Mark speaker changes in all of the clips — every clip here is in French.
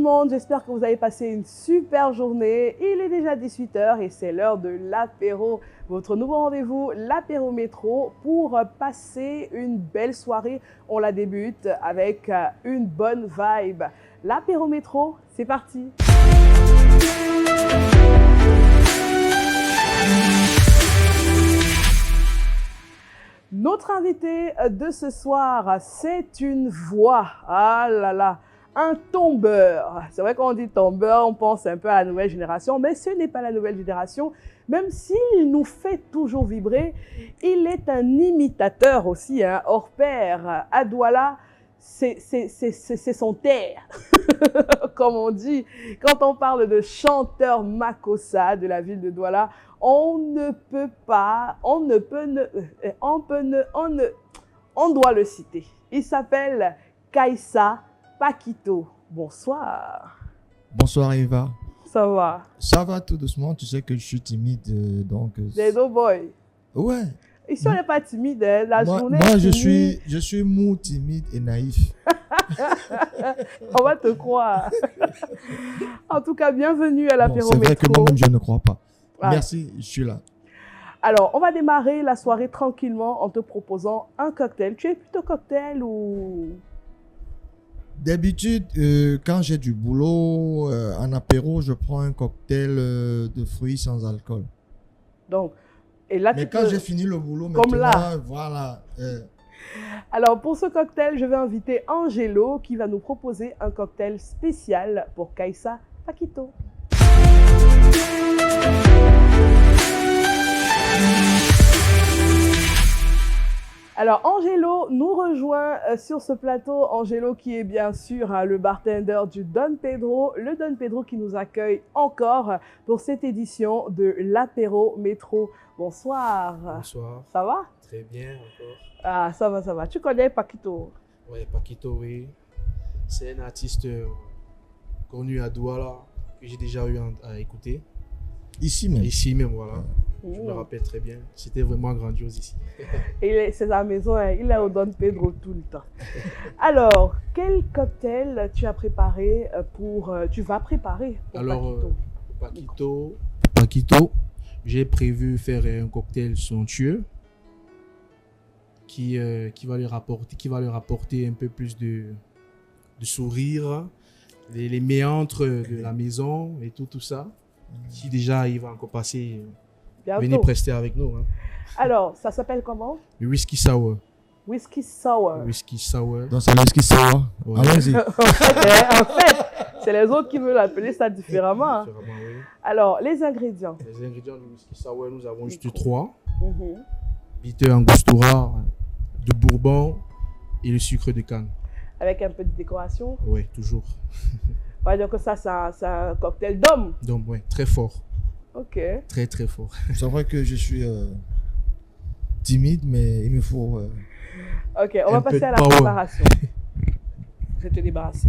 Speaker 1: le monde, j'espère que vous avez passé une super journée. Il est déjà 18 h et c'est l'heure de l'apéro. Votre nouveau rendez-vous, l'apéro métro, pour passer une belle soirée. On la débute avec une bonne vibe. L'apéro métro, c'est parti. Notre invité de ce soir, c'est une voix. Ah là là, un tombeur. C'est vrai qu'on dit tombeur, on pense un peu à la nouvelle génération, mais ce n'est pas la nouvelle génération. Même s'il nous fait toujours vibrer, il est un imitateur aussi, hein, hors pair. À Douala, c'est son terre, comme on dit. Quand on parle de chanteur Makossa de la ville de Douala, on doit le citer. Il s'appelle Kaïssa Pakito. Bonsoir.
Speaker 2: Bonsoir Eva.
Speaker 1: Ça va?
Speaker 2: Ça va tout doucement, tu sais que je suis timide, donc...
Speaker 1: Les deux boys.
Speaker 2: Ouais.
Speaker 1: Ici, on n'est pas timide, hein. La journée
Speaker 2: moi
Speaker 1: est
Speaker 2: je suis mou, timide et naïf.
Speaker 1: On va te croire. En tout cas, bienvenue à l'apéro métro.
Speaker 2: C'est vrai que moi-même, je ne crois pas.
Speaker 1: Ah.
Speaker 2: Merci, je suis là.
Speaker 1: Alors, on va démarrer la soirée tranquillement en te proposant un cocktail. Tu es plutôt cocktail ou...
Speaker 2: D'habitude, quand j'ai du boulot, en apéro, je prends un cocktail de fruits sans alcool.
Speaker 1: Donc, et là,
Speaker 2: mais quand j'ai fini le boulot,
Speaker 1: comme
Speaker 2: maintenant,
Speaker 1: là.
Speaker 2: Voilà.
Speaker 1: Alors, pour ce cocktail, je vais inviter Angelo qui va nous proposer un cocktail spécial pour Kaïssa Pakito. Alors, Angelo nous rejoint sur ce plateau. Angelo qui est bien sûr le bartender du Don Pedro. Le Don Pedro qui nous accueille encore pour cette édition de l'apéro métro. Bonsoir.
Speaker 3: Bonsoir.
Speaker 1: Ça va?
Speaker 3: Très bien encore.
Speaker 1: Ah, ça va, ça va. Tu connais Pakito?
Speaker 3: Oui, Pakito, oui. C'est un artiste connu à Douala que j'ai déjà eu à écouter.
Speaker 2: Ici même.
Speaker 3: Ici même, voilà. Je me rappelle très bien. C'était vraiment grandiose ici.
Speaker 1: C'est sa maison, hein. Il est au Don Pedro tout le temps. Alors, quel cocktail tu as préparé tu vas préparer pour
Speaker 3: Pakito? Pakito, j'ai prévu faire un cocktail somptueux qui va lui rapporter un peu plus de sourire, les méandres de la maison et tout ça. Si déjà il va encore passer, venez prester avec nous. Hein.
Speaker 1: Alors, ça s'appelle comment?
Speaker 3: Le whisky sour.
Speaker 1: Whisky sour.
Speaker 3: Whisky sour.
Speaker 2: Donc c'est le whisky sour. Ouais. Allons-y.
Speaker 1: En fait, c'est les autres qui veulent appeler ça différemment.
Speaker 3: Différemment, oui.
Speaker 1: Alors, les ingrédients.
Speaker 3: Les ingrédients du whisky sour, nous avons juste 3. Bitter angostura, de bourbon et le sucre de canne.
Speaker 1: Avec un peu de décoration?
Speaker 3: Oui, toujours.
Speaker 1: On va dire que ça, c'est un cocktail d'homme.
Speaker 3: Donc, oui, très fort.
Speaker 1: Ok.
Speaker 3: Très, très fort.
Speaker 2: C'est vrai que je suis timide, mais il me faut...
Speaker 1: Ok, on va passer à la préparation. Je vais te débarrasser.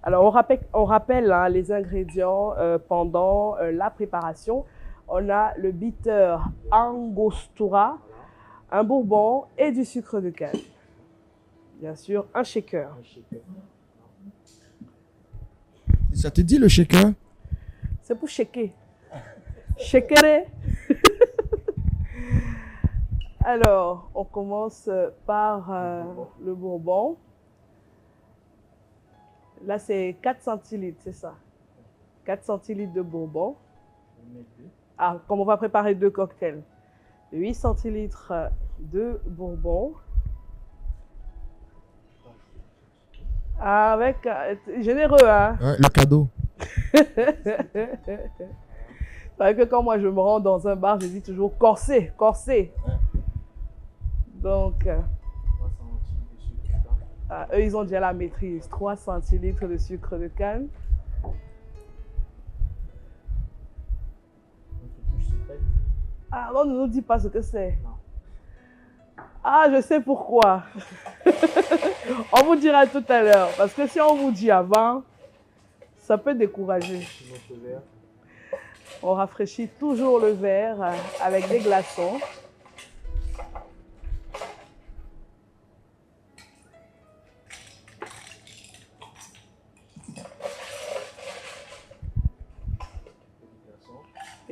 Speaker 1: Alors, on rappelle hein, les ingrédients pendant la préparation. On a le bitter angostura, un bourbon et du sucre de canne. Bien sûr, un shaker.
Speaker 2: Ça te dit le shaker?
Speaker 1: C'est pour shaker. Shaker. Alors, on commence par le bourbon. Là, c'est 4 centilitres, c'est ça. 4 centilitres de bourbon. Ah, comme on va préparer 2 cocktails. 8 centilitres de bourbon. Avec généreux, hein?
Speaker 2: Ouais, le cadeau.
Speaker 1: C'est vrai que quand moi je me rends dans un bar, je dis toujours corsé, corsé. Ouais. Donc, eux, ils ont déjà la maîtrise. 3 centilitres de sucre de canne. Ah non, ne nous dis pas ce que c'est. Ah, je sais pourquoi. On vous dira tout à l'heure. Parce que si on vous dit avant, ça peut décourager. On rafraîchit toujours le verre avec des glaçons.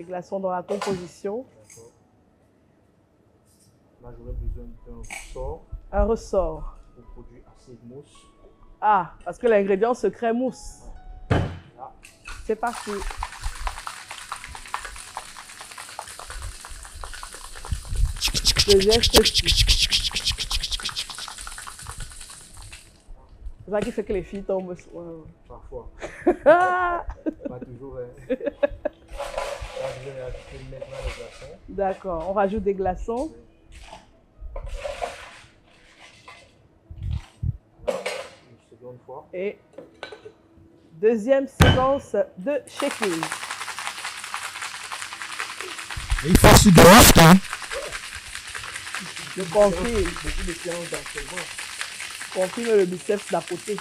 Speaker 1: Les glaçons dans la composition.
Speaker 3: D'accord. Là, j'aurais besoin d'un ressort
Speaker 1: Un ressort.
Speaker 3: pour produire assez de mousse.
Speaker 1: Ah, parce que l'ingrédient secret mousse.
Speaker 3: Là,
Speaker 1: C'est parti. Le geste. C'est ça qui fait que les filles tombent.
Speaker 3: parfois.
Speaker 1: Ah,
Speaker 3: Pas toujours. Hein. Là, je vais rajouter maintenant les glaçons.
Speaker 1: d'accord, on rajoute des glaçons.
Speaker 3: Voilà, une seconde fois.
Speaker 1: Et deuxième séquence de shaking.
Speaker 2: Et il faut aussi de reste, hein.
Speaker 1: Je confirme,
Speaker 3: Beaucoup de séances d'entraînement.
Speaker 1: confirme le biceps d'à côté.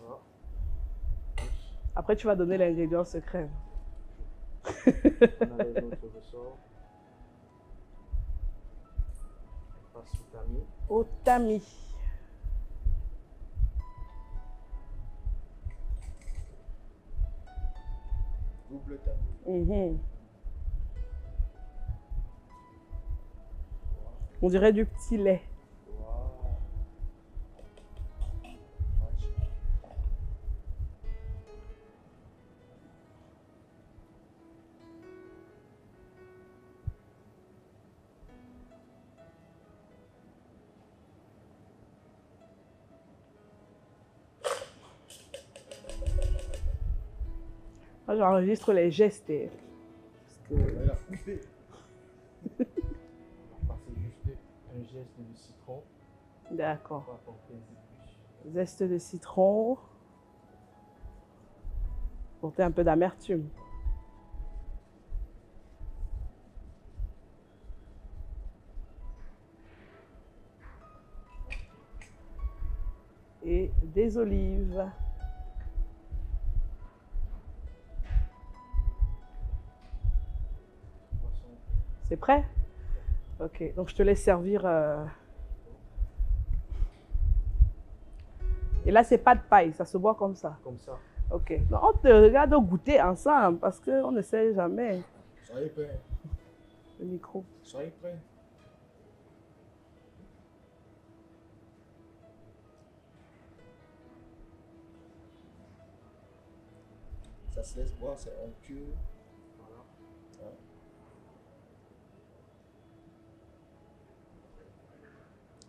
Speaker 3: Voilà.
Speaker 1: Après, tu vas donner l'ingrédient secret.
Speaker 3: On enlève notre ressort. On passe au tamis.
Speaker 1: Au tamis.
Speaker 2: Double tamis.
Speaker 1: Mhm. On dirait du petit lait.
Speaker 2: Wow.
Speaker 1: Moi, j'enregistre les gestes. Parce que...
Speaker 2: Elle a coupé.
Speaker 3: On va passer juste un geste de citron
Speaker 1: D'accord.
Speaker 3: pour apporter un peu plus.
Speaker 1: Zeste de citron. Porter un peu d'amertume. Et des olives.
Speaker 3: Poisson.
Speaker 1: C'est prêt? Ok, donc je te laisse servir. Et là, c'est pas de paille, ça se boit comme ça.
Speaker 3: Comme ça.
Speaker 1: Ok. Donc, on te regarde goûter ensemble parce qu'on ne sait jamais.
Speaker 2: Soyez prêts.
Speaker 1: Le micro.
Speaker 2: Soyez prêts. Ça se laisse boire, c'est onctueux.
Speaker 3: Voilà.
Speaker 2: Ouais.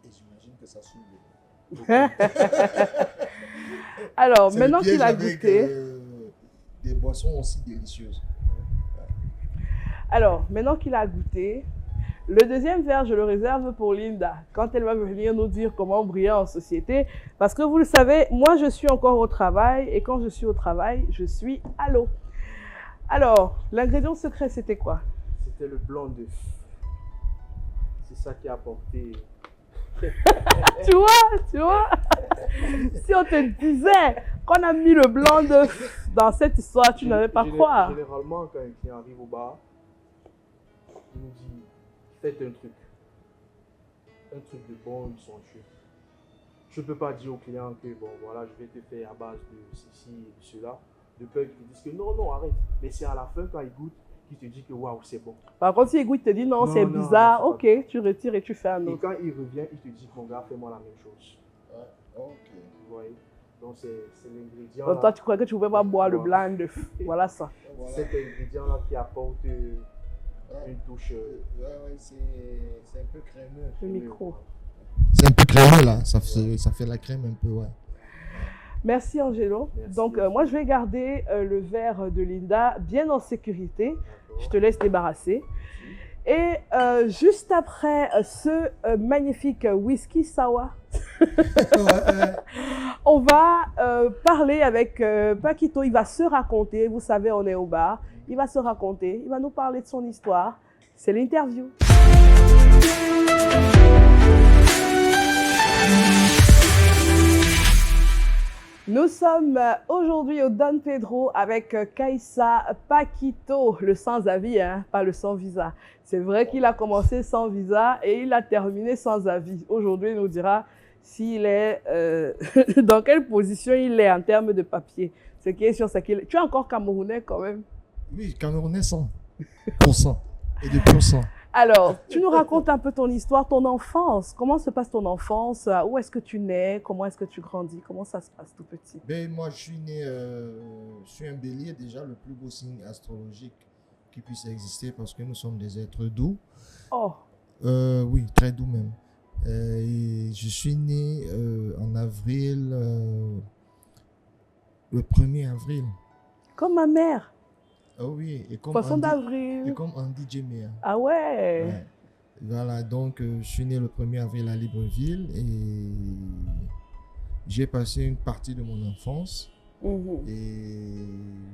Speaker 2: Et j'imagine que ça souille.
Speaker 1: Alors,
Speaker 2: C'est
Speaker 1: maintenant
Speaker 2: le piège
Speaker 1: qu'il a
Speaker 2: avec,
Speaker 1: goûté.
Speaker 2: des boissons aussi délicieuses.
Speaker 1: Alors, maintenant qu'il a goûté, le deuxième verre, je le réserve pour Linda, quand elle va venir nous dire comment briller en société. Parce que vous le savez, moi, je suis encore au travail et quand je suis au travail, je suis à l'eau. Alors, l'ingrédient secret, c'était quoi?
Speaker 3: C'était le blanc d'œuf. C'est ça qui a apporté.
Speaker 1: Tu vois, si on te disait qu'on a mis le blanc d'œuf dans cette histoire, tu n'avais pas croire.
Speaker 3: Généralement, quand un client arrive au bar, il nous dit faites un truc. Un truc de bon, ils sont chauds. Je ne peux pas dire au client que bon, voilà, je vais te faire à base de ceci et de cela. De peur qu'ils te disent que non, non, arrête. Mais c'est à la fin, quand il goûte, qu'il te dit que waouh, c'est bon.
Speaker 1: Par contre, si il goûte, il te dit non,
Speaker 3: Non,
Speaker 1: c'est
Speaker 3: non,
Speaker 1: bizarre,
Speaker 3: non, c'est
Speaker 1: ok, tu retires et tu fais un
Speaker 3: Et
Speaker 1: autre.
Speaker 3: quand il revient, il te dit mon gars, fais-moi la même chose.
Speaker 2: Ouais. Ok.
Speaker 3: Vous voyez? Donc c'est l'ingrédient.
Speaker 1: Donc, toi, tu croyais que tu ne pouvais pas boire le blanc d'œuf. Voilà ça.
Speaker 2: Voilà.
Speaker 3: Cet ingrédient-là qui apporte une touche.
Speaker 2: Ouais, c'est un peu crémeux.
Speaker 1: Le micro.
Speaker 2: C'est un peu crémeux là, ça fait la crème un peu, ouais.
Speaker 1: Merci Angelo.
Speaker 3: Merci.
Speaker 1: Donc moi je vais garder le verre de Linda bien en sécurité. Je te laisse débarrasser. Et juste après ce magnifique whisky sour, on va parler avec Paquito. Il va se raconter, vous savez on est au bar, il va se raconter, il va nous parler de son histoire. C'est l'interview. Nous sommes aujourd'hui au Don Pedro avec Kaïssa Paquito, le sans-avis, hein, pas le sans-visa. C'est vrai qu'il a commencé sans visa et il a terminé sans avis. Aujourd'hui, il nous dira s'il est, dans quelle position il est en termes de papier. Ce qui est sûr, c'est qu'il... Tu es encore Camerounais quand même.
Speaker 2: Oui, Camerounais 100%. Et de pur sang.
Speaker 1: Alors, tu nous racontes un peu ton histoire, ton enfance. Comment se passe ton enfance? Où est-ce que tu nais? Comment est-ce que tu grandis? Comment ça se passe tout petit?
Speaker 2: Ben, moi, je suis né, je suis un bélier, déjà le plus beau signe astrologique qui puisse exister parce que nous sommes des êtres doux.
Speaker 1: Oh,
Speaker 2: Oui, très doux même. Et je suis né en avril, le 1er avril.
Speaker 1: comme ma mère.
Speaker 2: Ah oui,
Speaker 1: Poisson
Speaker 2: et
Speaker 1: d'avril.
Speaker 2: comme Andy Jemea.
Speaker 1: Ah ouais.
Speaker 2: Ouais. Voilà, donc je suis né le 1er avril à Libreville et j'ai passé une partie de mon enfance
Speaker 1: Mhm.
Speaker 2: et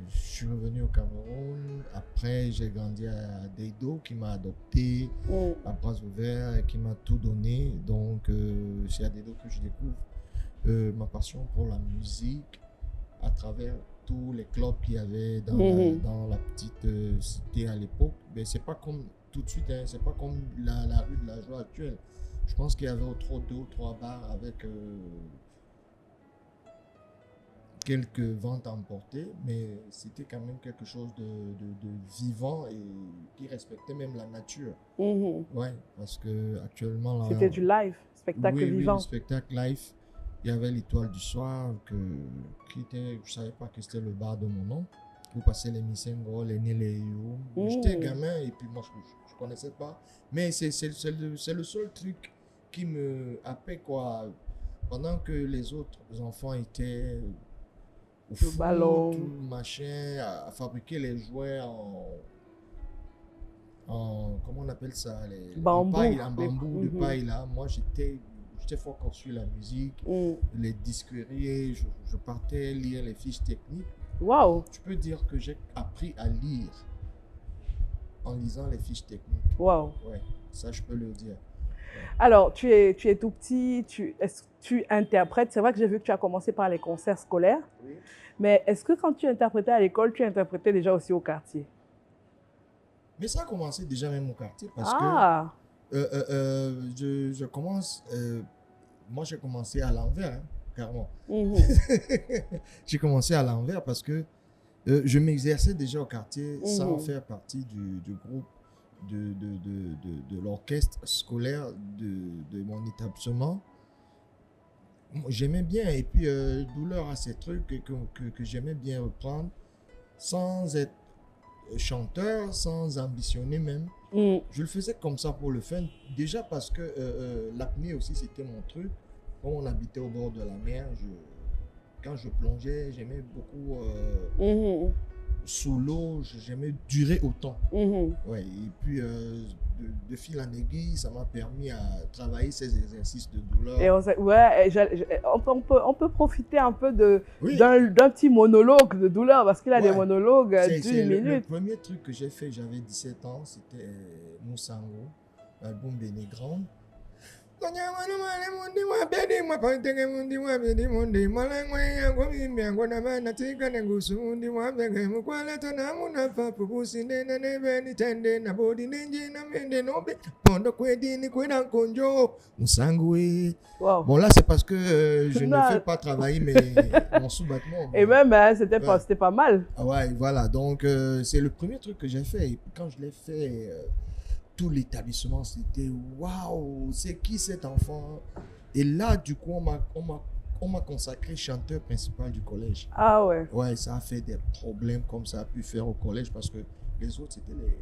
Speaker 2: je suis revenu au Cameroun. Après, j'ai grandi à Deido qui m'a adopté
Speaker 1: Mm.
Speaker 2: à bras ouverts et qui m'a tout donné. Donc, c'est à Deido que je découvre ma passion pour la musique à travers tous les clubs qu'il y avait dans la petite cité à l'époque. Mais c'est pas comme tout de suite, hein, c'est pas comme la rue de la Joie actuelle. Je pense qu'il y avait deux ou trois bars avec quelques ventes à emporter, mais c'était quand même quelque chose de vivant et qui respectait même la nature.
Speaker 1: Mhm.
Speaker 2: Ouais, parce que actuellement là,
Speaker 1: C'était du live, spectacle
Speaker 2: oui,
Speaker 1: vivant.
Speaker 2: le spectacle live. Il y avait l'Étoile du Soir, qui était, je ne savais pas que c'était le bar de mon oncle. Où passaient les Missengo, les Néléo. J'étais gamin et puis moi, je ne connaissais pas. Mais c'est le seul truc qui me happait, quoi. Pendant que les autres enfants étaient au foot,
Speaker 1: ballon.
Speaker 2: tout machin, à fabriquer les jouets comment on appelle ça,
Speaker 1: Bambou.
Speaker 2: en bambou, de paille là. Moi, j'étais fort sur la musique, les disqueries, je partais lire les fiches techniques.
Speaker 1: Waouh.
Speaker 2: Tu peux dire que j'ai appris à lire en lisant les fiches techniques.
Speaker 1: Waouh.
Speaker 2: Ouais, ça je peux le dire.
Speaker 1: Alors, tu es tout petit, tu interprètes. C'est vrai que j'ai vu que tu as commencé par les concerts scolaires.
Speaker 2: Oui.
Speaker 1: Mais est-ce que quand tu interprétais à l'école, tu interprétais déjà aussi au quartier?
Speaker 2: Mais ça a commencé déjà même au quartier parce que je commence... moi, j'ai commencé à l'envers, hein, carrément. J'ai commencé à l'envers parce que je m'exerçais déjà au quartier sans faire partie du groupe de l'orchestre scolaire de mon établissement. J'aimais bien et puis Douleur a ces trucs que j'aimais bien reprendre sans être chanteur, sans ambitionner même. Je le faisais comme ça pour le fun. Déjà parce que l'apnée aussi, c'était mon truc. Quand on habitait au bord de la mer, quand je plongeais, j'aimais beaucoup sous l'eau, j'aimais durer autant. Ouais, et puis, de fil en aiguille, ça m'a permis à travailler ces exercices de douleur.
Speaker 1: Et on peut profiter un peu d'un petit monologue de douleur parce qu'il a des monologues d'une minute.
Speaker 2: Le premier truc que j'ai fait, j'avais 17 ans, c'était Moussango, l'album Bénégrande.
Speaker 1: Wow.
Speaker 2: Bon, là, c'est parce que je ne fais pas travailler mon sous-battement.
Speaker 1: Et même, c'était pas mal.
Speaker 2: Ah ouais, voilà. Donc, c'est le premier truc que j'ai fait. Et quand je l'ai fait, tout l'établissement, c'était waouh, c'est qui cet enfant? Et là, du coup, on m'a consacré chanteur principal du collège.
Speaker 1: Ah ouais.
Speaker 2: Ouais, ça a fait des problèmes comme ça a pu faire au collège parce que les autres, c'était les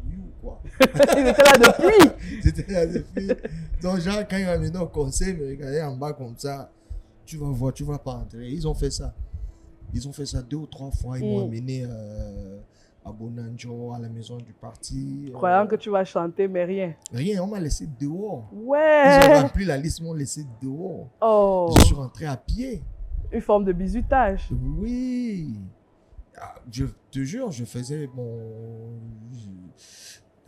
Speaker 2: bouillous, quoi.
Speaker 1: Ils étaient là depuis.
Speaker 2: C'était là depuis. Donc, genre, quand ils m'amenaient au conseil, me regardaient en bas comme ça, tu vas voir, tu vas pas entrer. Ils ont fait ça. Ils ont fait ça 2 ou 3 fois. Ils m'ont amené à Bonanjo, à la maison du parti.
Speaker 1: Croyant que tu vas chanter, mais rien.
Speaker 2: Rien, on m'a laissé dehors.
Speaker 1: Ouais.
Speaker 2: Ils ont rempli la liste, ils m'ont laissé dehors.
Speaker 1: Oh.
Speaker 2: Je suis rentré à pied.
Speaker 1: Une forme de bizutage.
Speaker 2: Oui. Je te jure, je faisais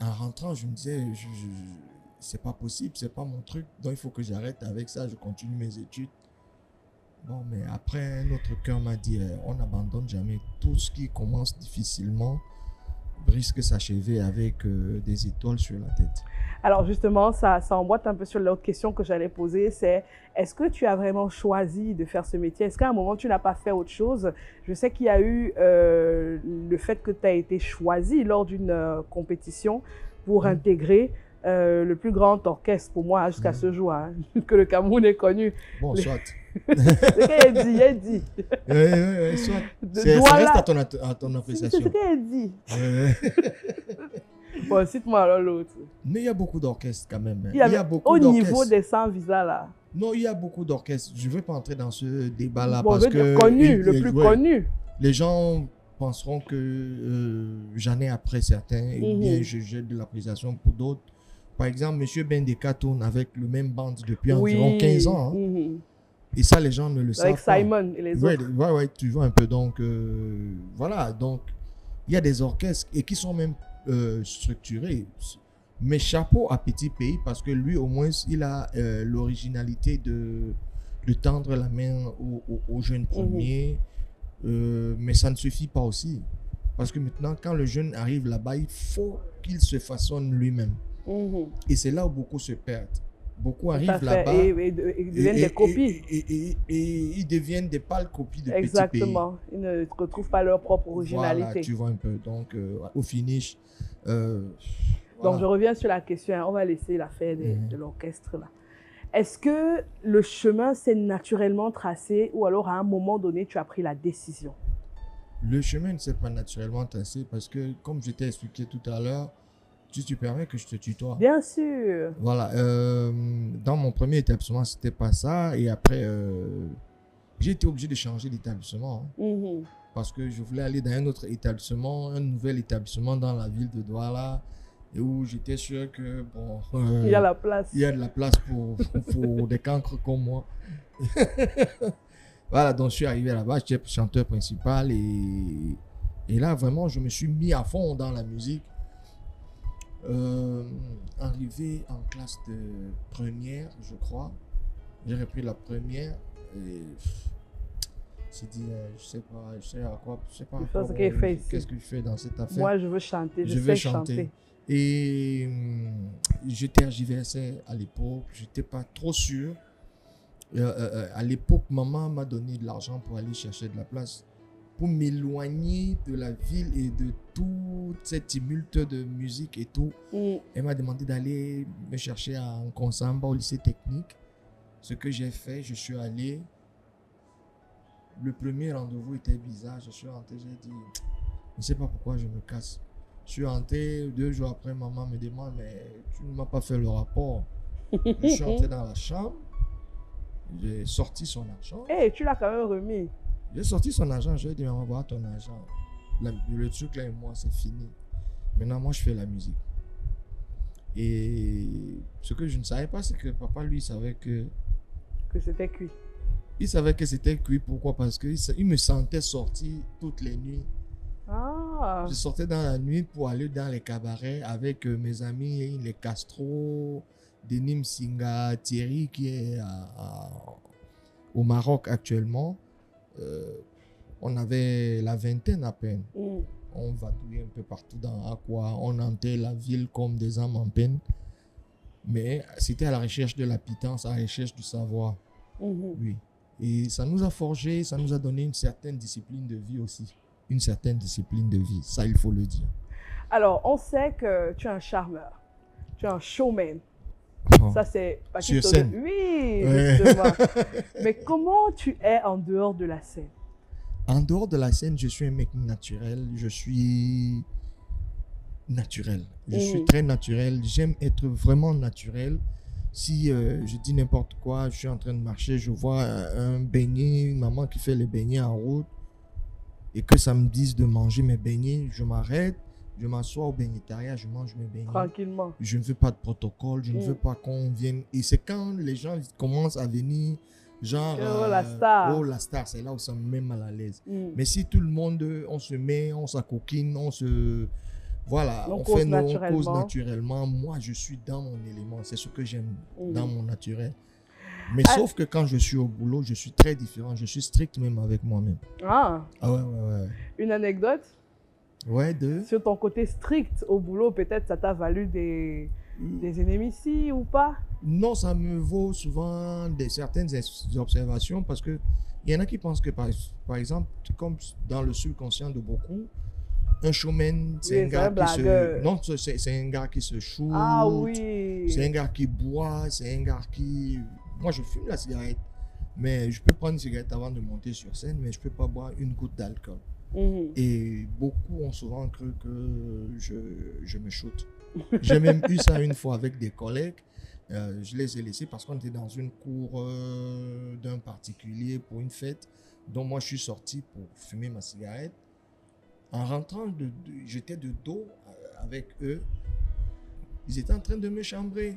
Speaker 2: en rentrant, je me disais, c'est pas possible, c'est pas mon truc. Donc il faut que j'arrête avec ça, je continue mes études. Bon, mais après, notre cœur m'a dit, on n'abandonne jamais. Tout ce qui commence difficilement risque de s'achever avec des étoiles sur la tête.
Speaker 1: Alors justement, ça emboîte un peu sur l'autre question que j'allais poser, c'est est-ce que tu as vraiment choisi de faire ce métier? Est-ce qu'à un moment, tu n'as pas fait autre chose? Je sais qu'il y a eu le fait que tu as été choisi lors d'une compétition pour intégrer le plus grand orchestre pour moi jusqu'à ce jour, hein, que le Cameroun ait connu.
Speaker 2: Bon, soit.
Speaker 1: C'est ce qu'il a dit.
Speaker 2: Oui, soit. Ça reste à ton appréciation.
Speaker 1: C'est ce qu'il a dit. Bon, cite-moi alors l'autre.
Speaker 2: Mais il y a beaucoup d'orchestres quand même.
Speaker 1: Il y a beaucoup au niveau des 100 visas là.
Speaker 2: Non, il y a beaucoup d'orchestres. Je ne veux pas entrer dans ce débat-là
Speaker 1: bon,
Speaker 2: parce que...
Speaker 1: Connu, le plus connu.
Speaker 2: Les gens penseront que j'en ai après certains ou bien j'ai de l'appréciation pour d'autres. Par exemple, M. Bendeka tourne avec le même band depuis environ 15 ans. Hein. Et ça, les gens ne le savent pas.
Speaker 1: Avec Simon et les autres.
Speaker 2: Oui, tu vois un peu. Donc, voilà. Donc, il y a des orchestres et qui sont même structurés. Mais chapeau à Petit Pays parce que lui, au moins, il a l'originalité de tendre la main aux jeunes premiers. Mais ça ne suffit pas aussi. Parce que maintenant, quand le jeune arrive là-bas, il faut qu'il se façonne lui-même. Et c'est là où beaucoup se perdent. Beaucoup arrivent là-bas
Speaker 1: et deviennent des copies.
Speaker 2: Et ils deviennent des pâles copies de
Speaker 1: Exactement.
Speaker 2: Petit Pays.
Speaker 1: Ils ne retrouvent pas leur propre originalité.
Speaker 2: Voilà, tu vois un peu. Donc, au finish...
Speaker 1: Donc, je reviens sur la question. On va laisser l'affaire de l'orchestre là. Est-ce que le chemin s'est naturellement tracé ou alors à un moment donné, tu as pris la décision?
Speaker 2: Le chemin ne s'est pas naturellement tracé parce que, comme je t'ai expliqué tout à l'heure, tu permets que je te tutoie.
Speaker 1: Bien sûr.
Speaker 2: Voilà. Dans mon premier établissement, c'était pas ça. Et après, j'ai été obligé de changer d'établissement. Hein, parce que je voulais aller dans un autre établissement, un nouvel établissement dans la ville de Douala. Et où j'étais sûr que, bon...
Speaker 1: il y a la place.
Speaker 2: Il y a de la place pour des cancres comme moi. Voilà, donc je suis arrivé là-bas, j'étais chanteur principal. Et là, vraiment, je me suis mis à fond dans la musique. Arrivé en classe de première, je crois. J'ai repris la première et j'ai dit, je sais pas qu'est-ce que je fais dans cette affaire.
Speaker 1: Moi, je veux chanter, je sais chanter.
Speaker 2: Et j'étais à JVSC à l'époque, j'étais pas trop sûr. À l'époque, maman m'a donné de l'argent pour aller chercher de la place, pour m'éloigner de la ville et de tout cette tumulte de musique et tout. Elle m'a demandé d'aller me chercher en Consamba au lycée technique. Ce que j'ai fait, je suis allé. Le premier rendez-vous était bizarre. Je suis rentré, j'ai dit, je ne sais pas pourquoi je me casse. Je suis rentré, 2 jours après, maman me demande, mais tu ne m'as pas fait le rapport. Je suis rentré dans la chambre. J'ai sorti son argent.
Speaker 1: Tu l'as quand même remis.
Speaker 2: J'ai sorti son argent, je lui ai dit, maman, voilà ton argent. Le truc là et moi, c'est fini. Maintenant, moi, je fais la musique. Et ce que je ne savais pas, c'est que papa, lui, savait que
Speaker 1: c'était cuit.
Speaker 2: Il savait que c'était cuit. Pourquoi? Parce qu'il me sentait sortir toutes les nuits. Je sortais dans la nuit pour aller dans les cabarets avec mes amis, les Castro, Denim Singa, Thierry, qui est au Maroc actuellement. On avait la vingtaine à peine. On vadouillait un peu partout dans Aqua. On hantait la ville comme des âmes en peine. Mais c'était à la recherche de la pitance, à la recherche du savoir. Oui. Et ça nous a forgé, ça nous a donné une certaine discipline de vie aussi. Une certaine discipline de vie, ça il faut le dire.
Speaker 1: Alors, on sait que tu es un charmeur, tu es un showman. Ça c'est...
Speaker 2: Sur scène.
Speaker 1: Oui, justement. Mais comment tu es en dehors de la scène?
Speaker 2: En dehors de la scène, je suis un mec naturel. Je suis naturel. Je suis très naturel. J'aime être vraiment naturel. Si je dis n'importe quoi, je suis en train de marcher, je vois un beignet, une maman qui fait les beignets en route, et que ça me dise de manger mes beignets, je m'arrête, je m'assois au beignétariat, je mange mes beignets.
Speaker 1: Tranquillement.
Speaker 2: Je ne veux pas de protocole, je ne veux pas qu'on vienne. Et c'est quand les gens commencent à venir, genre...
Speaker 1: oh la star.
Speaker 2: Oh la star, c'est là où ça me met mal à l'aise. Mais si tout le monde, on se met, on s'acoquine, on se... Voilà, on fait nos causes naturellement. Moi, je suis dans mon élément. C'est ce que j'aime dans mon naturel. Mais sauf que quand je suis au boulot, je suis très différent. Je suis strict même avec moi-même.
Speaker 1: Ah
Speaker 2: ouais.
Speaker 1: Une anecdote?
Speaker 2: Ouais,
Speaker 1: Sur ton côté strict au boulot, peut-être ça t'a valu des ennemis ici ou pas?
Speaker 2: Non, ça me vaut souvent certaines observations parce que il y en a qui pensent que, par exemple, comme dans le subconscient de beaucoup, un showman, c'est un gars qui se... Non, c'est un gars qui se shoot.
Speaker 1: Ah oui.
Speaker 2: C'est un gars qui boit, c'est un gars qui... Moi, je fume la cigarette, mais je peux prendre une cigarette avant de monter sur scène, mais je ne peux pas boire une goutte d'alcool. Et beaucoup ont souvent cru que je me shoot. J'ai même eu ça une fois avec des collègues. Je les ai laissés parce qu'on était dans une cour d'un particulier pour une fête. Donc moi, je suis sorti pour fumer ma cigarette. En rentrant, j'étais de dos avec eux. Ils étaient en train de me chambrer.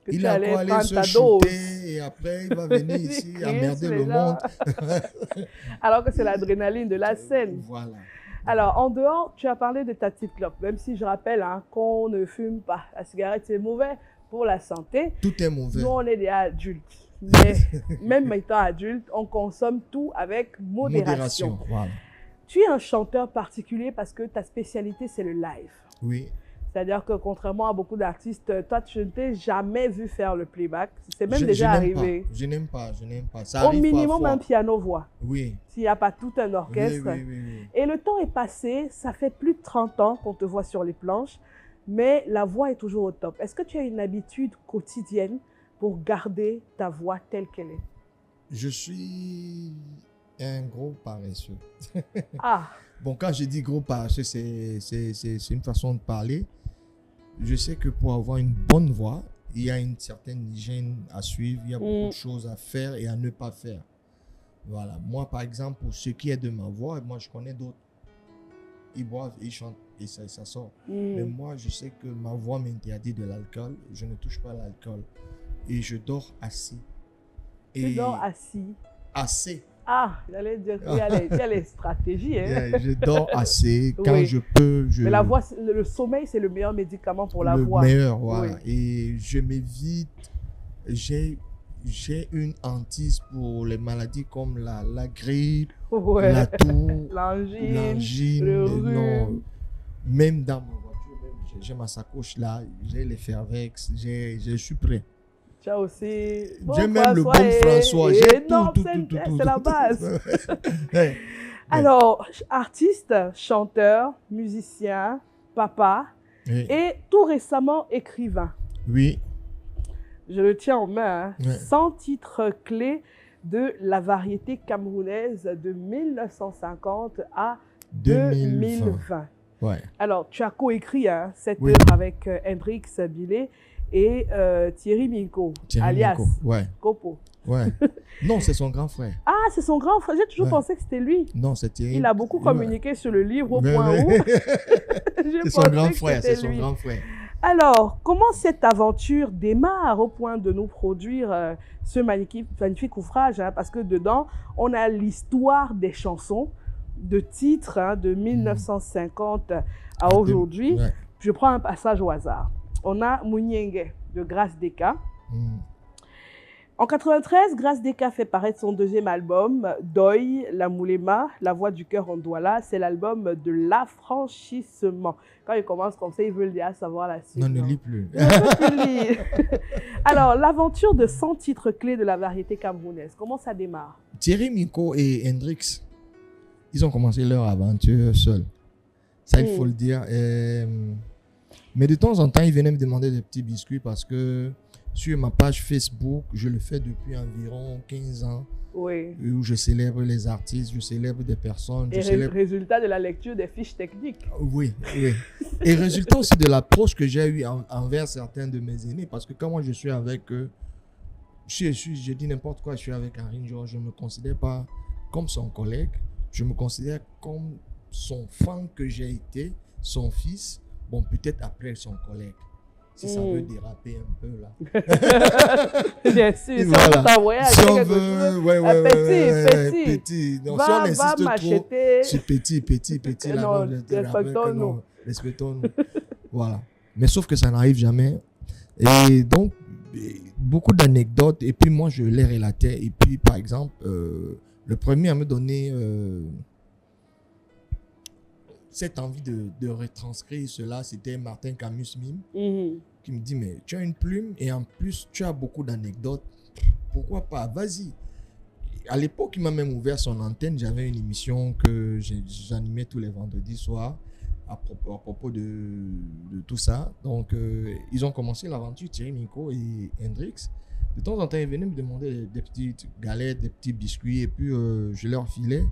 Speaker 2: Il a encore allé se shooter et après, il va venir ici emmerder le monde.
Speaker 1: Alors que c'est l'adrénaline de la scène.
Speaker 2: Voilà.
Speaker 1: Alors, en dehors, tu as parlé de ta petite clope. Même si je rappelle qu'on ne fume pas. La cigarette, c'est mauvais pour la santé.
Speaker 2: Tout est mauvais.
Speaker 1: Nous, on est des adultes. Mais même étant adulte, on consomme tout avec modération.
Speaker 2: Voilà.
Speaker 1: Tu es un chanteur particulier parce que ta spécialité, c'est le live.
Speaker 2: Oui.
Speaker 1: C'est-à-dire que contrairement à beaucoup d'artistes, toi, tu ne t'es jamais vu faire le playback. C'est même déjà arrivé.
Speaker 2: Je n'aime pas. Ça
Speaker 1: Au
Speaker 2: arrive
Speaker 1: minimum,
Speaker 2: parfois.
Speaker 1: un piano-voix.
Speaker 2: Oui.
Speaker 1: S'il n'y a pas tout un orchestre.
Speaker 2: Oui.
Speaker 1: Et le temps est passé, ça fait plus de 30 ans qu'on te voit sur les planches, mais la voix est toujours au top. Est-ce que tu as une habitude quotidienne pour garder ta voix telle qu'elle est?
Speaker 2: Je suis un gros paresseux.
Speaker 1: Ah.
Speaker 2: Bon, quand je dis gros paresseux, c'est une façon de parler. Je sais que pour avoir une bonne voix, il y a une certaine hygiène à suivre, il y a beaucoup de choses à faire et à ne pas faire. Voilà. Moi, par exemple, pour ce qui est de ma voix, moi, je connais d'autres. Ils boivent, ils chantent et ça sort. Mais moi, je sais que ma voix m'interdit de l'alcool. Je ne touche pas l'alcool. Et je dors assis.
Speaker 1: Tu dors assis?
Speaker 2: Assez.
Speaker 1: Ah, j'allais dire qu'il y a les stratégies. Hein?
Speaker 2: Je dors assez quand je peux.
Speaker 1: Mais la voix, le sommeil, c'est le meilleur médicament pour la voix.
Speaker 2: Le meilleur, voilà. Oui. Et je m'évite. J'ai une hantise pour les maladies comme la grippe, la toux, l'angine. Non. Même dans ma voiture, j'ai ma sacoche là, j'ai les Fervex, je suis prêt.
Speaker 1: Tu as aussi...
Speaker 2: J'ai même le bon François. J'ai tout.
Speaker 1: C'est la base. Alors, artiste, chanteur, musicien, papa et tout récemment écrivain.
Speaker 2: Oui.
Speaker 1: Je le tiens en main. 100 titres clés de la variété camerounaise de 1950 à 2020.
Speaker 2: Ouais.
Speaker 1: Alors, tu as coécrit cette œuvre avec Hendrix Billet et Thierry Minko, alias Copo.
Speaker 2: Ouais. Non, c'est son grand frère.
Speaker 1: Ah, c'est son grand frère. J'ai toujours pensé que c'était lui.
Speaker 2: Non, c'est Thierry.
Speaker 1: Il a beaucoup communiqué sur le livre au point où...
Speaker 2: C'est son grand frère, c'est son grand frère.
Speaker 1: Alors, comment cette aventure démarre au point de nous produire ce magnifique ouvrage, parce que dedans, on a l'histoire des chansons, de titres de 1950 à aujourd'hui. Je prends un passage au hasard. On a Mouniengue de Grâce Deka. En 93, Grâce Deka fait paraître son deuxième album, Doy, La Moulema, La Voix du Cœur en Douala. C'est l'album de l'affranchissement. Quand il commence comme ça, il veut le savoir la suite.
Speaker 2: Non, ne lis plus.
Speaker 1: Alors, l'aventure de 100 titres clés de la variété camerounaise, comment ça démarre?
Speaker 2: Thierry Minko et Hendrix, ils ont commencé leur aventure seuls. Ça, il faut le dire. Mais de temps en temps, ils venaient me demander des petits biscuits parce que sur ma page Facebook, je le fais depuis environ 15 ans.
Speaker 1: Oui.
Speaker 2: Où je célèbre les artistes, je célèbre des personnes.
Speaker 1: Et résultat de la lecture des fiches techniques.
Speaker 2: Oui. Et résultat aussi de l'approche que j'ai eue envers certains de mes aînés. Parce que quand moi je suis avec eux, je dis n'importe quoi, je suis avec Henri Georges, je ne me considère pas comme son collègue. Je me considère comme son fan que j'ai été, son fils. Bon, peut-être après son collègue. Si ça veut déraper un peu là.
Speaker 1: Bien sûr, voilà.
Speaker 2: Si on veut, petit. Donc, si on insiste trop, c'est petit.
Speaker 1: Non, respectons-nous.
Speaker 2: Respectons-nous. Voilà. Mais sauf que ça n'arrive jamais. Et donc, beaucoup d'anecdotes et puis moi, je les relatais. Et puis, par exemple, le premier à me donner cette envie de retranscrire cela, c'était Martin Camus-Mime, qui me dit, mais tu as une plume et en plus, tu as beaucoup d'anecdotes. Pourquoi pas? Vas-y. À l'époque, il m'a même ouvert son antenne. J'avais une émission que j'animais tous les vendredis soirs à propos de tout ça. Donc, ils ont commencé l'aventure, Thierry Minko et Hendrix. De temps en temps, ils venaient me demander des petites galettes, des petits biscuits, et puis je leur filais.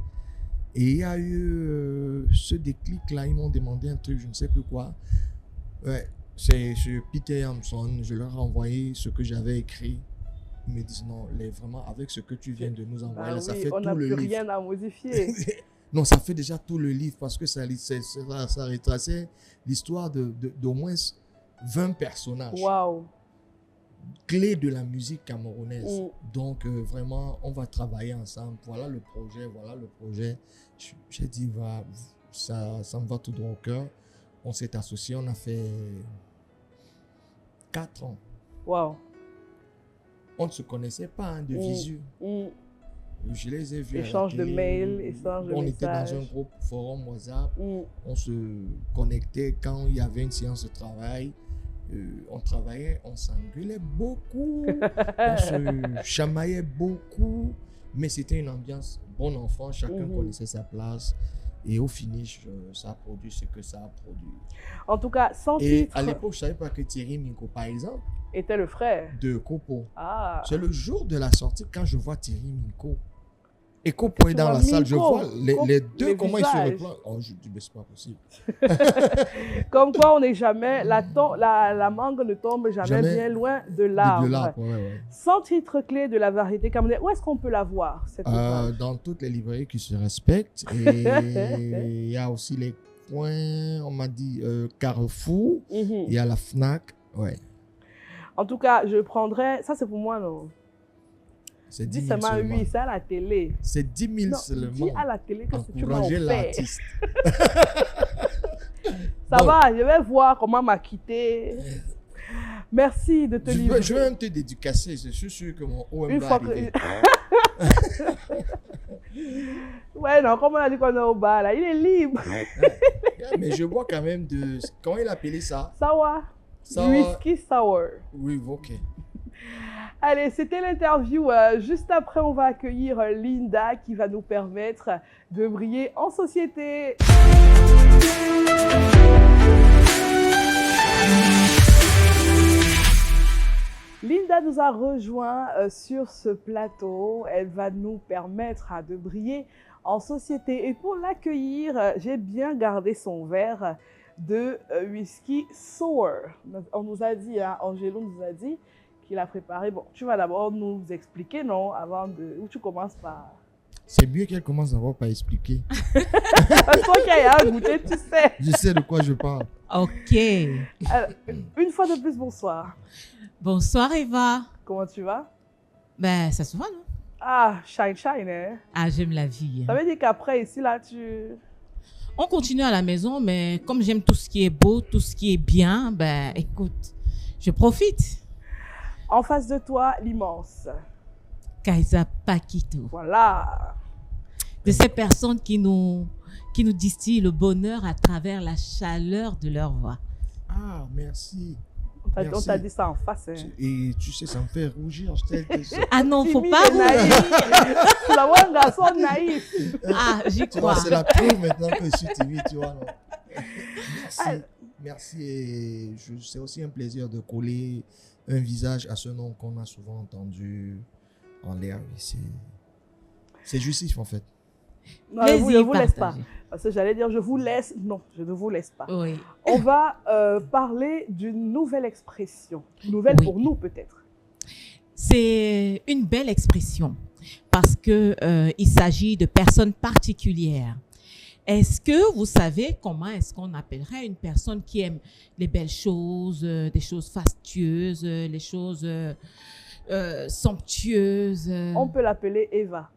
Speaker 2: Et il y a eu ce déclic-là. Ils m'ont demandé un truc, je ne sais plus quoi. Ouais, c'est sur Peter Hampson. Je leur ai envoyé ce que j'avais écrit. Ils me disent non, vraiment, avec ce que tu viens de nous envoyer, là, ça fait tout le livre.
Speaker 1: On n'a plus rien à modifier.
Speaker 2: Non, ça fait déjà tout le livre parce que ça retraçait l'histoire d'au moins 20 personnages.
Speaker 1: Waouh!
Speaker 2: Clés de la musique camerounaise. Donc, vraiment, on va travailler ensemble. Voilà le projet. J'ai dit, ça me va tout droit au cœur. On s'est associés, on a fait 4 ans.
Speaker 1: Waouh!
Speaker 2: On ne se connaissait pas de visu. Je les ai vus.
Speaker 1: Échange de mails, échange de messages.
Speaker 2: On était dans un groupe forum WhatsApp. On se connectait quand il y avait une séance de travail. On travaillait, on s'engueulait beaucoup. On se chamaillait beaucoup. Mais c'était une ambiance bon enfant. Chacun connaissait sa place. Et au finish, ça a produit ce que ça a produit.
Speaker 1: En tout cas, sans titre.
Speaker 2: Et à l'époque, je ne savais pas que Thierry Minko, par exemple,
Speaker 1: était le frère
Speaker 2: de Kopo.
Speaker 1: Ah.
Speaker 2: C'est le jour de la sortie quand je vois Thierry Minko. Et Kopo est dans la salle, je vois les deux, comment ils se replacent. Oh, je dis, mais c'est pas possible.
Speaker 1: Comme quoi, on n'est jamais, la mangue ne tombe jamais bien loin de l'arbre.
Speaker 2: Ouais.
Speaker 1: Sans titre clé de la variété camerounaise, où est-ce qu'on peut la voir, cette
Speaker 2: dans toutes les librairies qui se respectent. Et il y a aussi les coins, on m'a dit, Carrefour. Il y a la Fnac. Ouais.
Speaker 1: En tout cas, je prendrais... Ça, c'est pour moi, non?
Speaker 2: C'est 10 000
Speaker 1: seulement.
Speaker 2: Oui,
Speaker 1: c'est à la télé.
Speaker 2: C'est 10 000 seulement.
Speaker 1: Dis à la télé que tu m'as offert.
Speaker 2: L'artiste.
Speaker 1: Ça va, je vais voir comment m'a quitté. Merci de te livrer.
Speaker 2: Je vais même te dédicacer. Je suis sûr que mon OM va arriver.
Speaker 1: Ouais, non, comme on a dit qu'on est au bar, là, il est libre.
Speaker 2: Mais je vois quand même de... Comment il appelait ça?
Speaker 1: Sour. Whisky sour.
Speaker 2: Oui, ok.
Speaker 1: Allez, c'était l'interview. Juste après, on va accueillir Linda qui va nous permettre de briller en société. Linda nous a rejoint sur ce plateau. Elle va nous permettre de briller en société. Et pour l'accueillir, j'ai bien gardé son verre de whisky sour. On nous a dit, Angelo nous a dit qu'il a préparé. Bon, tu vas d'abord nous expliquer, non? Avant de... Où tu commences par...
Speaker 2: C'est mieux qu'elle commence d'abord par expliquer.
Speaker 1: Toi qui as goûté, tu sais.
Speaker 2: Je sais de quoi je parle.
Speaker 4: Ok.
Speaker 1: Alors, une fois de plus, bonsoir.
Speaker 4: Bonsoir Eva.
Speaker 1: Comment tu vas?
Speaker 4: Ben, ça se voit, non?
Speaker 1: Ah, shine, hein?
Speaker 4: Ah, j'aime la vie.
Speaker 1: Ça veut dire qu'après, ici, là,
Speaker 4: On continue à la maison, mais comme j'aime tout ce qui est beau, tout ce qui est bien, ben, écoute, je profite.
Speaker 1: En face de toi, l'immense
Speaker 4: Kaiza Pakito.
Speaker 1: Voilà.
Speaker 4: De ces personnes qui nous distillent le bonheur à travers la chaleur de leur voix.
Speaker 2: Ah, merci.
Speaker 1: On t'a dit ça en face. Hein.
Speaker 2: Et tu sais, ça me fait rougir.
Speaker 4: Ah non, faut pas rougir.
Speaker 1: Tu vas voir un garçon naïf.
Speaker 4: Ah, j'y crois.
Speaker 2: C'est la preuve maintenant que je suis timide, tu vois. Non. Merci. Merci. Et c'est aussi un plaisir de coller un visage à ce nom qu'on a souvent entendu en l'air. C'est justif, en fait.
Speaker 1: Non, je ne vous laisse pas. Parce que j'allais dire, je vous laisse. Non, je ne vous laisse pas.
Speaker 4: Oui.
Speaker 1: On va parler d'une nouvelle expression. Nouvelle pour nous, peut-être.
Speaker 4: C'est une belle expression parce qu'il s'agit de personnes particulières. Est-ce que vous savez comment est-ce qu'on appellerait une personne qui aime les belles choses, des choses fastueuses, les choses somptueuses?
Speaker 1: On peut l'appeler Eva.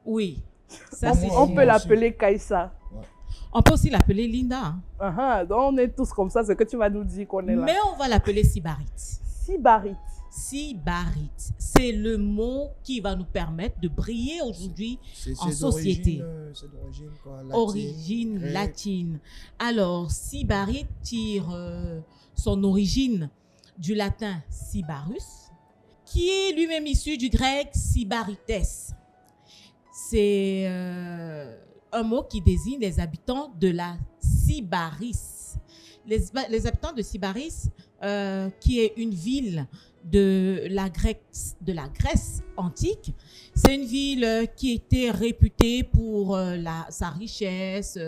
Speaker 4: Oui. Ça,
Speaker 1: on peut l'appeler Kaïsa.
Speaker 2: Ouais.
Speaker 4: On peut aussi l'appeler Linda.
Speaker 1: Donc on est tous comme ça, c'est que tu vas nous dire qu'on est là.
Speaker 4: Mais on va l'appeler Sibarit.
Speaker 1: Sibarit.
Speaker 4: sybarite. C'est le mot qui va nous permettre de briller aujourd'hui en société.
Speaker 2: C'est d'origine quoi?
Speaker 4: Origine latine. Alors, sybarite tire son origine du latin sybarus, qui est lui-même issu du grec sybarites. C'est un mot qui désigne les habitants de la Sybaris. Les habitants de Sybaris, qui est une ville de la Grèce antique. C'est une ville qui était réputée pour sa richesse,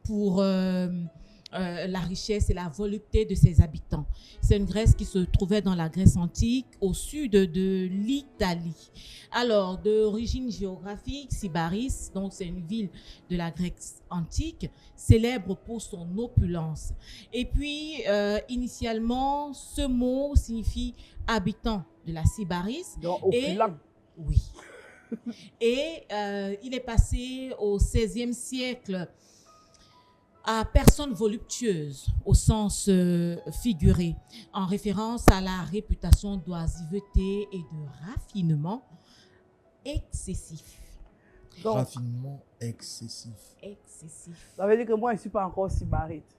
Speaker 4: pour la richesse et la volupté de ses habitants. C'est une Grèce qui se trouvait dans la Grèce antique, au sud de l'Italie. Alors, d'origine géographique, Sybaris, donc c'est une ville de la Grèce antique, célèbre pour son opulence. Et puis, initialement, ce mot signifie habitant de la Sybaris.
Speaker 1: Donc, opulent.
Speaker 4: Oui. Et il est passé au XVIe siècle à personne voluptueuse au sens figuré, en référence à la réputation d'oisiveté et de raffinement excessif.
Speaker 2: Donc, raffinement excessif.
Speaker 1: Ça veut dire que moi, je ne suis pas encore sybarite.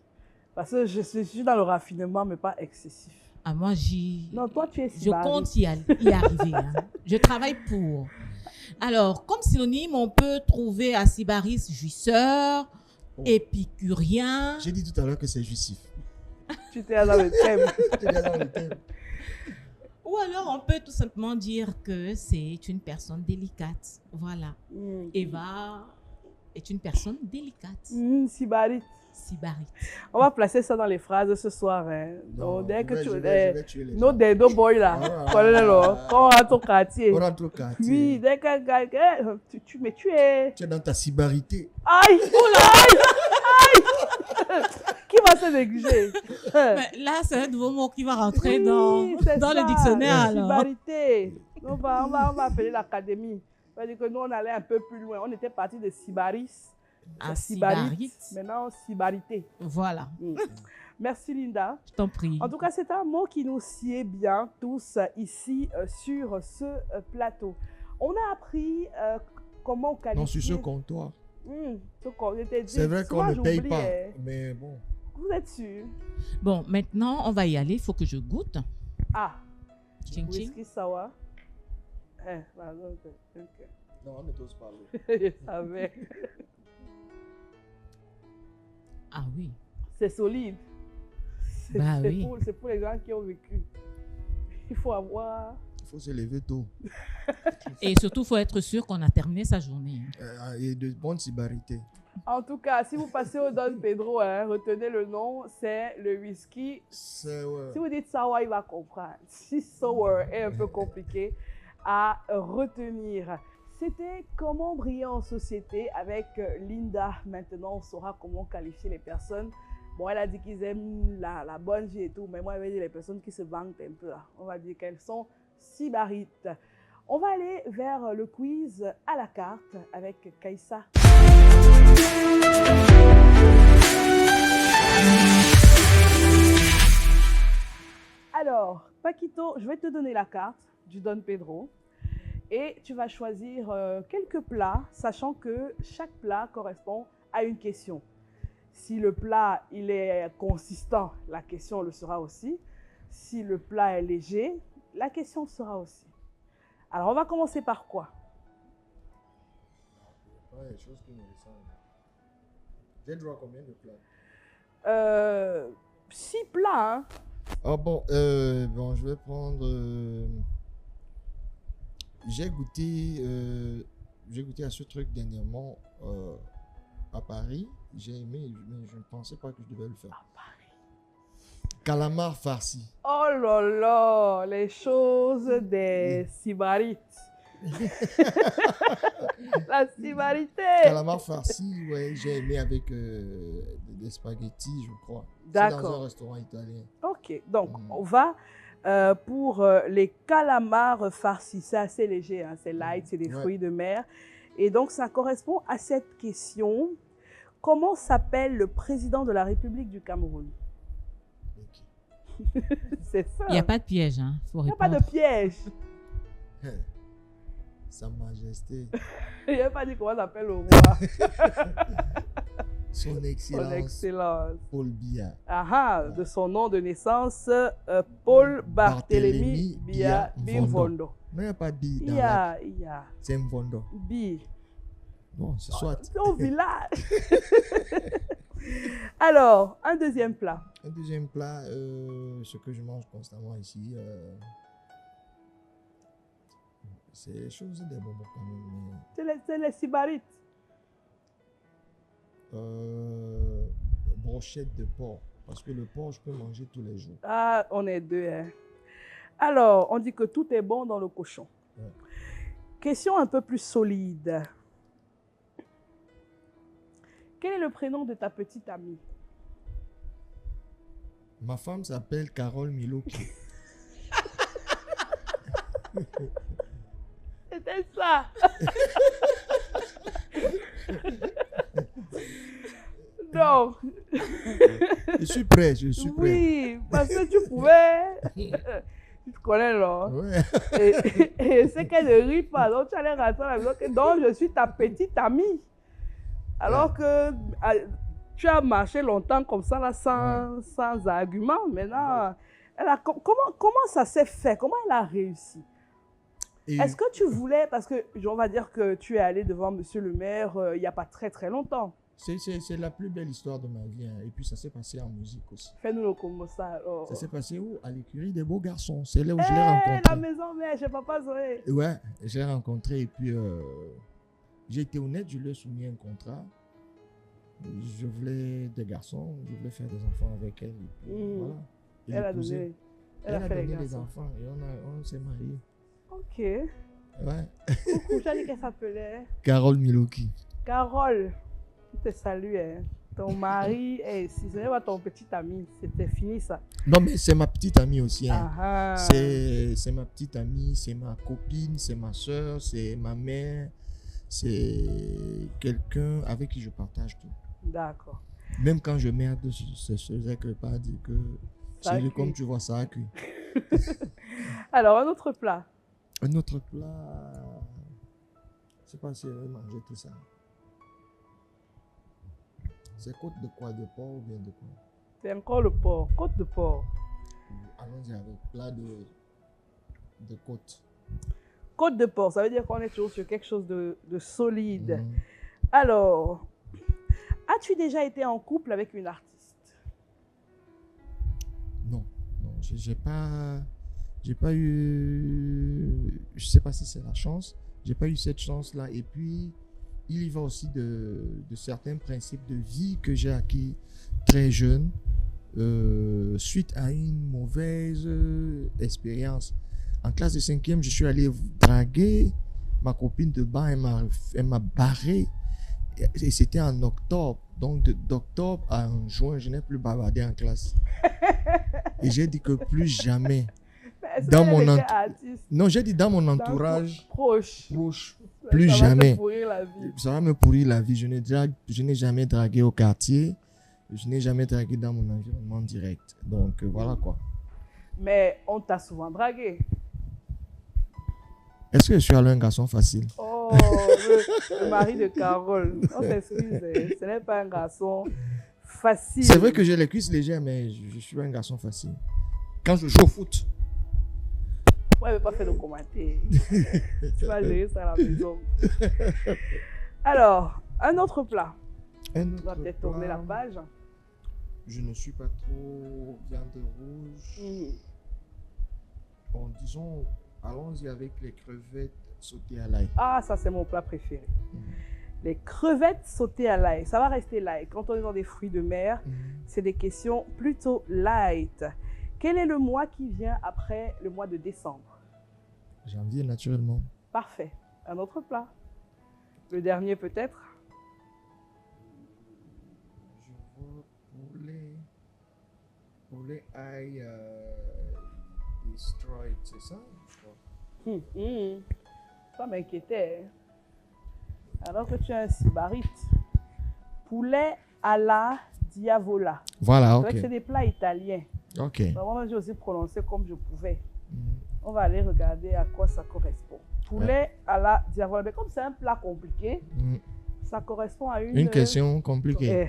Speaker 1: Parce que je suis dans le raffinement, mais pas excessif.
Speaker 4: Ah, moi,
Speaker 1: non, toi, tu es sybarite.
Speaker 4: Je compte y arriver. Hein. Je travaille pour. Alors, comme synonyme, on peut trouver à sybaris jouisseur, épicurien.
Speaker 2: J'ai dit tout à l'heure que c'est jouissif.
Speaker 1: Tu t'es dans le thème.
Speaker 4: Ou alors, on peut tout simplement dire que c'est une personne délicate. Voilà. Eva est une personne délicate.
Speaker 1: Sybarite.
Speaker 4: Sybarite.
Speaker 1: On va placer ça dans les phrases ce soir. Hein.
Speaker 2: Non,
Speaker 1: dès que
Speaker 2: je vais tuer les
Speaker 1: nos dedo boys là. Quand on rentre au quartier.
Speaker 2: On rentre au quartier.
Speaker 1: Oui, dès que tu es
Speaker 2: dans ta sybarité.
Speaker 1: Aïe! Aïe! Qui va se négliger?
Speaker 4: Mais là, c'est un nouveau mot qui va rentrer dans le dictionnaire.
Speaker 1: Sybarité. On va appeler l'académie. Ça veut dire que nous, on allait un peu plus loin. On était parti de Sybaris.
Speaker 4: Sybarite.
Speaker 1: Maintenant, sybarité.
Speaker 4: Voilà.
Speaker 1: Merci Linda.
Speaker 4: Je t'en prie.
Speaker 1: En tout cas, c'est un mot qui nous sied bien tous ici sur ce plateau. On a appris comment qualifier...
Speaker 2: Non, sur ce comptoir.
Speaker 1: C'est
Speaker 2: vrai qu'on ne paye pas, mais bon.
Speaker 1: Vous êtes sûr?
Speaker 4: Bon, maintenant, on va y aller. Il faut que je goûte.
Speaker 1: Ah.
Speaker 4: Ching ching.
Speaker 1: Whisky sour.
Speaker 2: Non, on ne t'ose parler.
Speaker 1: Je savais.
Speaker 4: Ah oui.
Speaker 1: C'est solide. C'est pour les gens qui ont vécu. Il faut
Speaker 2: se lever tôt.
Speaker 4: Et surtout, il faut être sûr qu'on a terminé sa journée.
Speaker 2: Et de bonne sybarité.
Speaker 1: En tout cas, si vous passez au Don Pedro, retenez le nom, c'est le whisky.
Speaker 2: Sour.
Speaker 1: Si vous dites sour, il va comprendre. Si sour est un peu compliqué à retenir. C'était Comment briller en société avec Linda. Maintenant, on saura comment qualifier les personnes. Bon, elle a dit qu'ils aiment la bonne vie et tout, mais moi, je vais dire les personnes qui se vantent un peu. On va dire qu'elles sont sybarites. On va aller vers le quiz à la carte avec Kaïssa. Alors, Paquito, je vais te donner la carte du Don Pedro. Et tu vas choisir quelques plats, sachant que chaque plat correspond à une question. Si le plat il est consistant, la question le sera aussi. Si le plat est léger, la question le sera aussi. Alors, on va commencer par quoi?
Speaker 2: Ouais, les choses qui me ressemblent. J'ai droit à combien de plats?
Speaker 1: 6 plats. Hein?
Speaker 2: Ah bon, je vais prendre... J'ai goûté à ce truc dernièrement à Paris. J'ai aimé, mais je ne pensais pas que je devais le faire.
Speaker 1: À Paris.
Speaker 2: Calamar farci.
Speaker 1: Oh là là, les choses des sybarites. La sybarité.
Speaker 2: Calamar farci, ouais, j'ai aimé avec des spaghettis, je crois.
Speaker 1: D'accord.
Speaker 2: C'est dans un restaurant italien.
Speaker 1: Ok, donc on va pour les calamars farcis. C'est assez léger, hein, c'est light, c'est des fruits de mer. Et donc ça correspond à cette question. Comment s'appelle le président de la République du Cameroun? C'est ça.
Speaker 4: Il n'y a pas de piège, hein. Faut
Speaker 1: Il n'y a
Speaker 4: répondre.
Speaker 1: pas de piège.
Speaker 2: Sa Majesté.
Speaker 1: Il n'a pas dit comment s'appelle le roi.
Speaker 2: Son Excellence.
Speaker 1: Son Excellence.
Speaker 2: Paul Biya.
Speaker 1: De son nom de naissance, Paul Barthélemy Biya Bimvondo.
Speaker 2: Non, il n'y a pas Bi dans
Speaker 1: Il y a.
Speaker 2: C'est Mvondo.
Speaker 1: Bi.
Speaker 2: Bon, c'est soit.
Speaker 1: C'est au village. Alors, un deuxième plat.
Speaker 2: Un deuxième plat, ce que je mange constamment ici, c'est des choses, des bonbons quand même.
Speaker 1: C'est les sibarites.
Speaker 2: Brochette de porc. Parce que le porc, je peux manger tous les jours.
Speaker 1: Ah, on est deux. Hein. Alors, on dit que tout est bon dans le cochon.
Speaker 2: Ouais.
Speaker 1: Question un peu plus solide. Quel est le prénom de ta petite amie?
Speaker 2: Ma femme s'appelle Carole Miloki.
Speaker 1: C'était ça. Donc,
Speaker 2: Je suis prêt.
Speaker 1: oui, parce que tu pouvais. Tu te connais, là.
Speaker 2: Ouais.
Speaker 1: Et c'est qu'elle ne rit pas. Donc, tu allais rentrer à la maison. Donc, je suis ta petite amie. Alors que tu as marché longtemps comme ça, là, sans argument. Maintenant, comment ça s'est fait? Comment elle a réussi? Est-ce que tu voulais, parce que on va dire que tu es allé devant monsieur le maire il n'y a pas très très longtemps.
Speaker 2: C'est la plus belle histoire de ma vie. Hein. Et puis ça s'est passé en musique aussi.
Speaker 1: Fais-nous le comment ça alors.
Speaker 2: Ça s'est passé où? À l'écurie des beaux garçons. C'est là où je l'ai rencontré.
Speaker 1: La maison mère, chez Papa Zoé.
Speaker 2: Ouais, je l'ai rencontré et puis j'ai été honnête, je lui ai soumis un contrat. Je voulais des garçons, je voulais faire des enfants avec elle. Et puis, voilà.
Speaker 1: Elle a donné
Speaker 2: des enfants et on s'est mariés.
Speaker 1: Ok.
Speaker 2: Ouais.
Speaker 1: Coucou, j'ai dit qu'elle s'appelait
Speaker 2: Carole Miloki.
Speaker 1: Carole, je te salue. Hein. Ton mari, si ce n'est pas ton petit ami, c'était fini ça.
Speaker 2: Non, mais c'est ma petite amie aussi. Hein. C'est ma petite amie, c'est ma copine, c'est ma soeur, c'est ma mère. C'est quelqu'un avec qui je partage tout.
Speaker 1: D'accord.
Speaker 2: Même quand je merde, c'est quelque part dire que c'est comme tu vois ça a cuit.
Speaker 1: Alors, un autre plat.
Speaker 2: Un autre plat. Je sais pas si elle va manger tout ça. C'est côte de quoi? De porc ou bien de quoi?
Speaker 1: C'est encore le porc. Côte de porc.
Speaker 2: Allons-y avec plat de côte.
Speaker 1: Côte de porc, ça veut dire qu'on est toujours sur quelque chose de solide. Alors, as-tu déjà été en couple avec une artiste?
Speaker 2: Non, j'ai pas eu, je sais pas si c'est la chance, j'ai pas eu cette chance-là. Et puis, il y va aussi de certains principes de vie que j'ai acquis très jeune, suite à une mauvaise expérience. En classe de 5e, je suis allé draguer ma copine de bas, elle m'a barré. Et c'était en octobre. Donc, d'octobre à juin, je n'ai plus bavardé en classe. Et j'ai dit que plus jamais. Dans mon non, j'ai dit dans mon entourage
Speaker 1: proche.
Speaker 2: Plus jamais.
Speaker 1: Ça
Speaker 2: va me pourrir la vie. Je n'ai jamais dragué au quartier. Je n'ai jamais dragué dans mon environnement direct. Donc, voilà quoi.
Speaker 1: Mais on t'a souvent dragué.
Speaker 2: Est-ce que je suis alors un garçon facile?
Speaker 1: Oh, le mari de Carole. On s'excuse, ce n'est pas un garçon facile.
Speaker 2: C'est vrai que j'ai les cuisses légères, mais je suis un garçon facile. Quand je joue au foot.
Speaker 1: Ouais, mais pas fait de commentaires. Tu vas gérer ça à la maison. Alors, un autre plat. On va peut-être tourner la page.
Speaker 2: Je ne suis pas trop viande rouge. Bon, disons, allons-y avec les crevettes sautées à l'ail.
Speaker 1: Ah, ça c'est mon plat préféré. Les crevettes sautées à l'ail. Ça va rester light. Quand on est dans des fruits de mer, c'est des questions plutôt light. Quel est le mois qui vient après le mois de décembre?
Speaker 2: Janvier, naturellement.
Speaker 1: Parfait. Un autre plat. Le dernier peut-être?
Speaker 2: Je vois poulet ail destroyed, c'est ça?
Speaker 1: Ça m'inquiétait. Alors que tu as un sybarite. Poulet à la diavola.
Speaker 2: Voilà, ok.
Speaker 1: C'est des plats italiens.
Speaker 2: Ok.
Speaker 1: Moi, j'ai aussi prononcé comme je pouvais. On va aller regarder à quoi ça correspond. Poulet à la diavola. Mais comme c'est un plat compliqué, ça correspond à une
Speaker 2: question compliquée.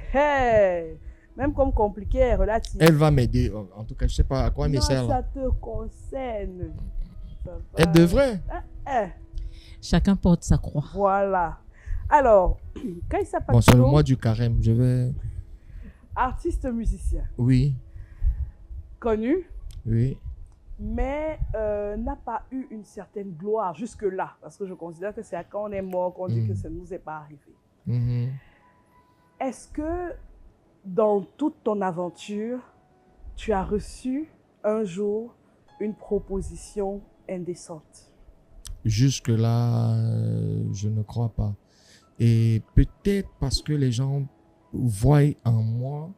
Speaker 1: Même comme compliqué est relative.
Speaker 2: Elle va m'aider. En tout cas, je ne sais pas à quoi elle me sert.
Speaker 1: Non, ça te concerne.
Speaker 2: Elle devrait.
Speaker 4: Chacun porte sa croix.
Speaker 1: Voilà. Alors, Kaïssa Patino.
Speaker 2: Bon, c'est le mois du carême. Je vais...
Speaker 1: Artiste musicien.
Speaker 2: Oui.
Speaker 1: Connu.
Speaker 2: Oui. Mais
Speaker 1: n'a pas eu une certaine gloire jusque-là. Parce que je considère que c'est quand on est mort qu'on dit que ça ne nous est pas arrivé. Est-ce que dans toute ton aventure, tu as reçu un jour une proposition indécente?
Speaker 2: Jusque-là, je ne crois pas. Et peut-être parce que les gens voient en moi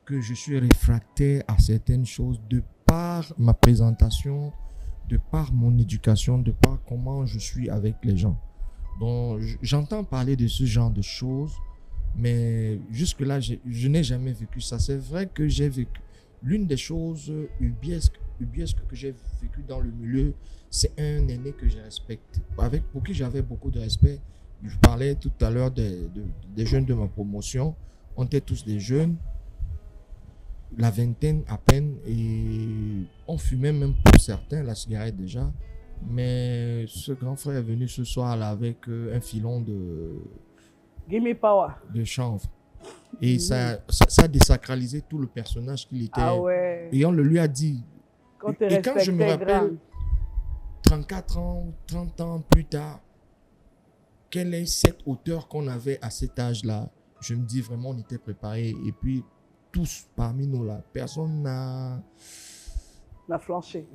Speaker 2: que je suis réfractaire à certaines choses de par ma présentation, de par mon éducation, de par comment je suis avec les gens. Donc, j'entends parler de ce genre de choses, mais jusque-là, je n'ai jamais vécu ça. C'est vrai que j'ai vécu l'une des choses ubiesques que j'ai vécu dans le milieu, c'est un aîné que je respecte, pour qui j'avais beaucoup de respect. Je parlais tout à l'heure des jeunes de ma promotion. On était tous des jeunes, la vingtaine à peine, et on fumait même pour certains la cigarette déjà. Mais ce grand frère est venu ce soir-là avec un filon de chanvre. Et ça a désacralisé tout le personnage qu'il était.
Speaker 1: Ah ouais.
Speaker 2: Et on le lui a dit. Et quand je me rappelle, 34 ans, 30 ans plus tard, quelle est cette hauteur qu'on avait à cet âge-là? Je me dis vraiment, on était préparés. Et puis, tous parmi nous là, personne n'a
Speaker 1: flanché.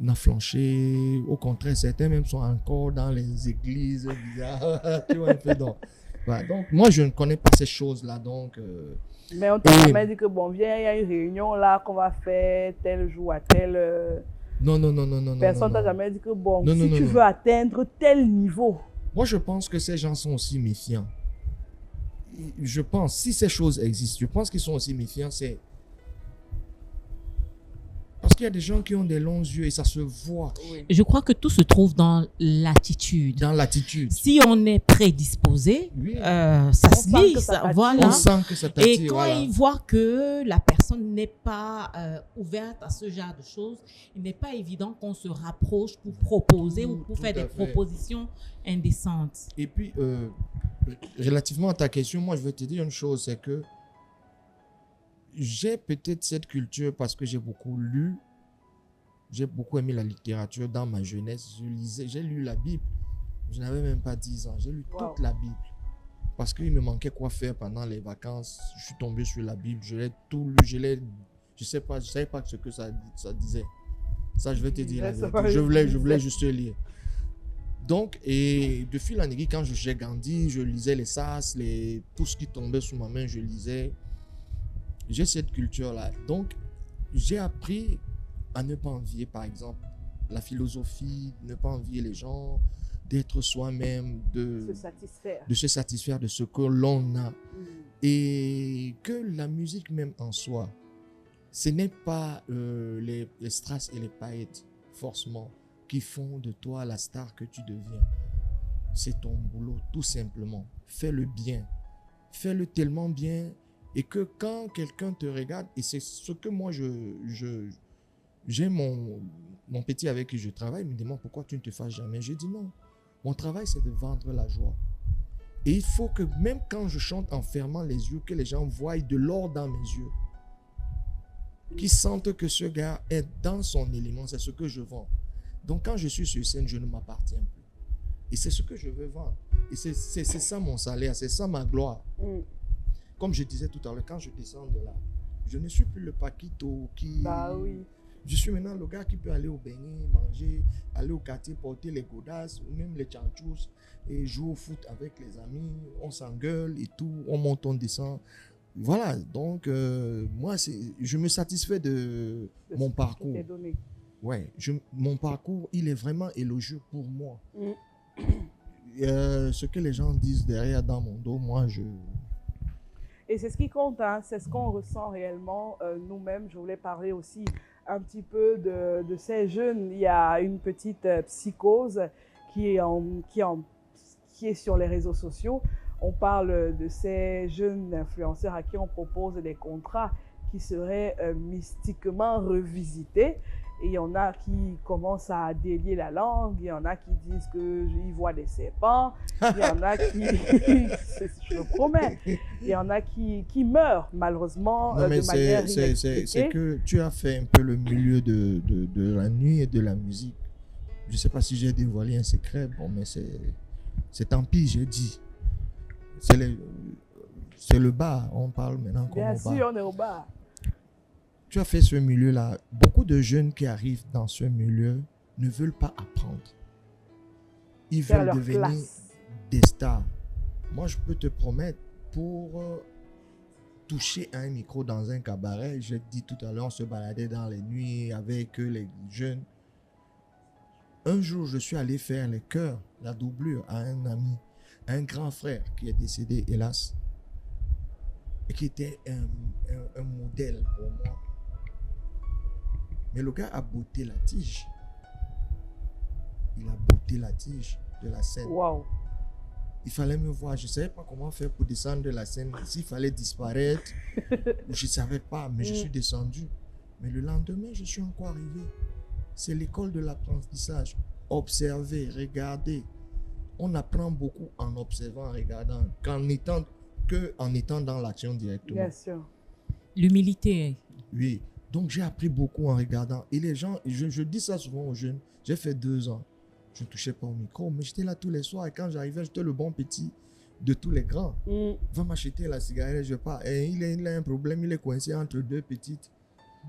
Speaker 2: Au contraire, certains même sont encore dans les églises bizarres. Tu vois un peu donc. Voilà, donc, moi, je ne connais pas ces choses-là. Donc,
Speaker 1: mais on t'a jamais dit que, bon, viens, il y a une réunion là qu'on va faire tel jour à tel...
Speaker 2: Non.
Speaker 1: Personne t'a jamais dit que, bon, si tu veux atteindre tel niveau...
Speaker 2: Moi, je pense que ces gens sont aussi méfiants. Je pense, si ces choses existent, je pense qu'ils sont aussi méfiants, c'est... Parce qu'il y a des gens qui ont des longs yeux et ça se voit.
Speaker 4: Oui. Je crois que tout se trouve dans l'attitude.
Speaker 2: Dans l'attitude.
Speaker 4: Si on est prédisposé,
Speaker 2: oui.
Speaker 4: Ça se lit. Voilà.
Speaker 2: On sent que ça t'attire.
Speaker 4: Et quand il voit que la personne n'est pas ouverte à ce genre de choses, il n'est pas évident qu'on se rapproche pour proposer ou pour faire des propositions indécentes.
Speaker 2: Et puis, relativement à ta question, moi, je veux te dire une chose, c'est que j'ai peut-être cette culture parce que j'ai beaucoup lu, j'ai beaucoup aimé la littérature dans ma jeunesse. J'ai lu la Bible. Je n'avais même pas 10 ans. J'ai lu toute la Bible. Parce qu'il me manquait quoi faire pendant les vacances. Je suis tombé sur la Bible. Je l'ai tout lu. Je ne savais pas ce que ça disait. Ça, je vais te dire la vérité. Je voulais juste lire. Donc, et de fil en aiguille, quand j'ai grandi, je lisais les sas, tout ce qui tombait sous ma main, je lisais. J'ai cette culture-là. Donc, j'ai appris à ne pas envier, par exemple, la philosophie, ne pas envier les gens, d'être soi-même, de se satisfaire de ce que l'on a. Et que la musique même en soi, ce n'est pas les strass et les paillettes, forcément, qui font de toi la star que tu deviens. C'est ton boulot, tout simplement. Fais-le bien. Fais-le tellement bien. Et que quand quelqu'un te regarde, et c'est ce que moi j'ai mon petit avec qui je travaille, il me demande pourquoi tu ne te fasses jamais. Je dis non, mon travail c'est de vendre la joie. Et il faut que même quand je chante en fermant les yeux, que les gens voient de l'or dans mes yeux. Qu'ils sentent que ce gars est dans son élément, c'est ce que je vends. Donc quand je suis sur scène, je ne m'appartiens plus. Et c'est ce que je veux vendre. Et c'est ça mon salaire, c'est ça ma gloire. Comme je disais tout à l'heure, quand je descends de là, je ne suis plus le Paquito qui...
Speaker 1: Bah oui.
Speaker 2: Je suis maintenant le gars qui peut aller au beignet, manger, aller au quartier, porter les godasses, ou même les tchantchous, et jouer au foot avec les amis. On s'engueule et tout, on monte, on descend. Voilà, donc moi, je me satisfais de mon parcours. Ouais, mon parcours, il est vraiment élogieux pour moi. Ce que les gens disent derrière dans mon dos, moi,
Speaker 1: Et c'est ce qui compte, hein, c'est ce qu'on ressent réellement nous-mêmes. Je voulais parler aussi un petit peu de ces jeunes. Il y a une petite psychose qui est sur les réseaux sociaux. On parle de ces jeunes influenceurs à qui on propose des contrats qui seraient mystiquement revisités. Et il y en a qui commencent à délier la langue, il y en a qui disent qu'ils voient des serpents, il y en a qui, je le promets, il y en a qui meurent malheureusement de manière inexpliquée.
Speaker 2: C'est que tu as fait un peu le milieu de la nuit et de la musique. Je ne sais pas si j'ai dévoilé un secret, bon, mais c'est tant pis, j'ai dit. C'est le bar, on parle maintenant comme
Speaker 1: Bien
Speaker 2: au bar.
Speaker 1: sûr, on est au bar.
Speaker 2: Tu as fait ce milieu-là. Beaucoup de jeunes qui arrivent dans ce milieu ne veulent pas apprendre. Ils veulent devenir des stars. Moi, je peux te promettre, pour toucher un micro dans un cabaret, je te dis tout à l'heure, on se baladait dans les nuits avec les jeunes. Un jour, je suis allé faire les chœurs, la doublure à un ami, un grand frère qui est décédé, hélas, et qui était un modèle pour moi. Mais le gars a botté la tige. Il a botté la tige de la scène.
Speaker 1: Wow.
Speaker 2: Il fallait me voir. Je ne savais pas comment faire pour descendre de la scène. S'il fallait disparaître, je ne savais pas, mais je suis descendu. Mais le lendemain, je suis encore arrivé. C'est l'école de l'apprentissage. Observer, regarder. On apprend beaucoup en observant, en regardant, qu'en étant dans l'action directement.
Speaker 1: Bien sûr.
Speaker 4: L'humilité.
Speaker 2: Oui. Donc, j'ai appris beaucoup en regardant. Et les gens, je dis ça souvent aux jeunes, j'ai fait 2 ans. Je ne touchais pas au micro, mais j'étais là tous les soirs. Et quand j'arrivais, j'étais le bon petit de tous les grands. Va m'acheter la cigarette, je pars. Et il a un problème, il est coincé entre 2 petites.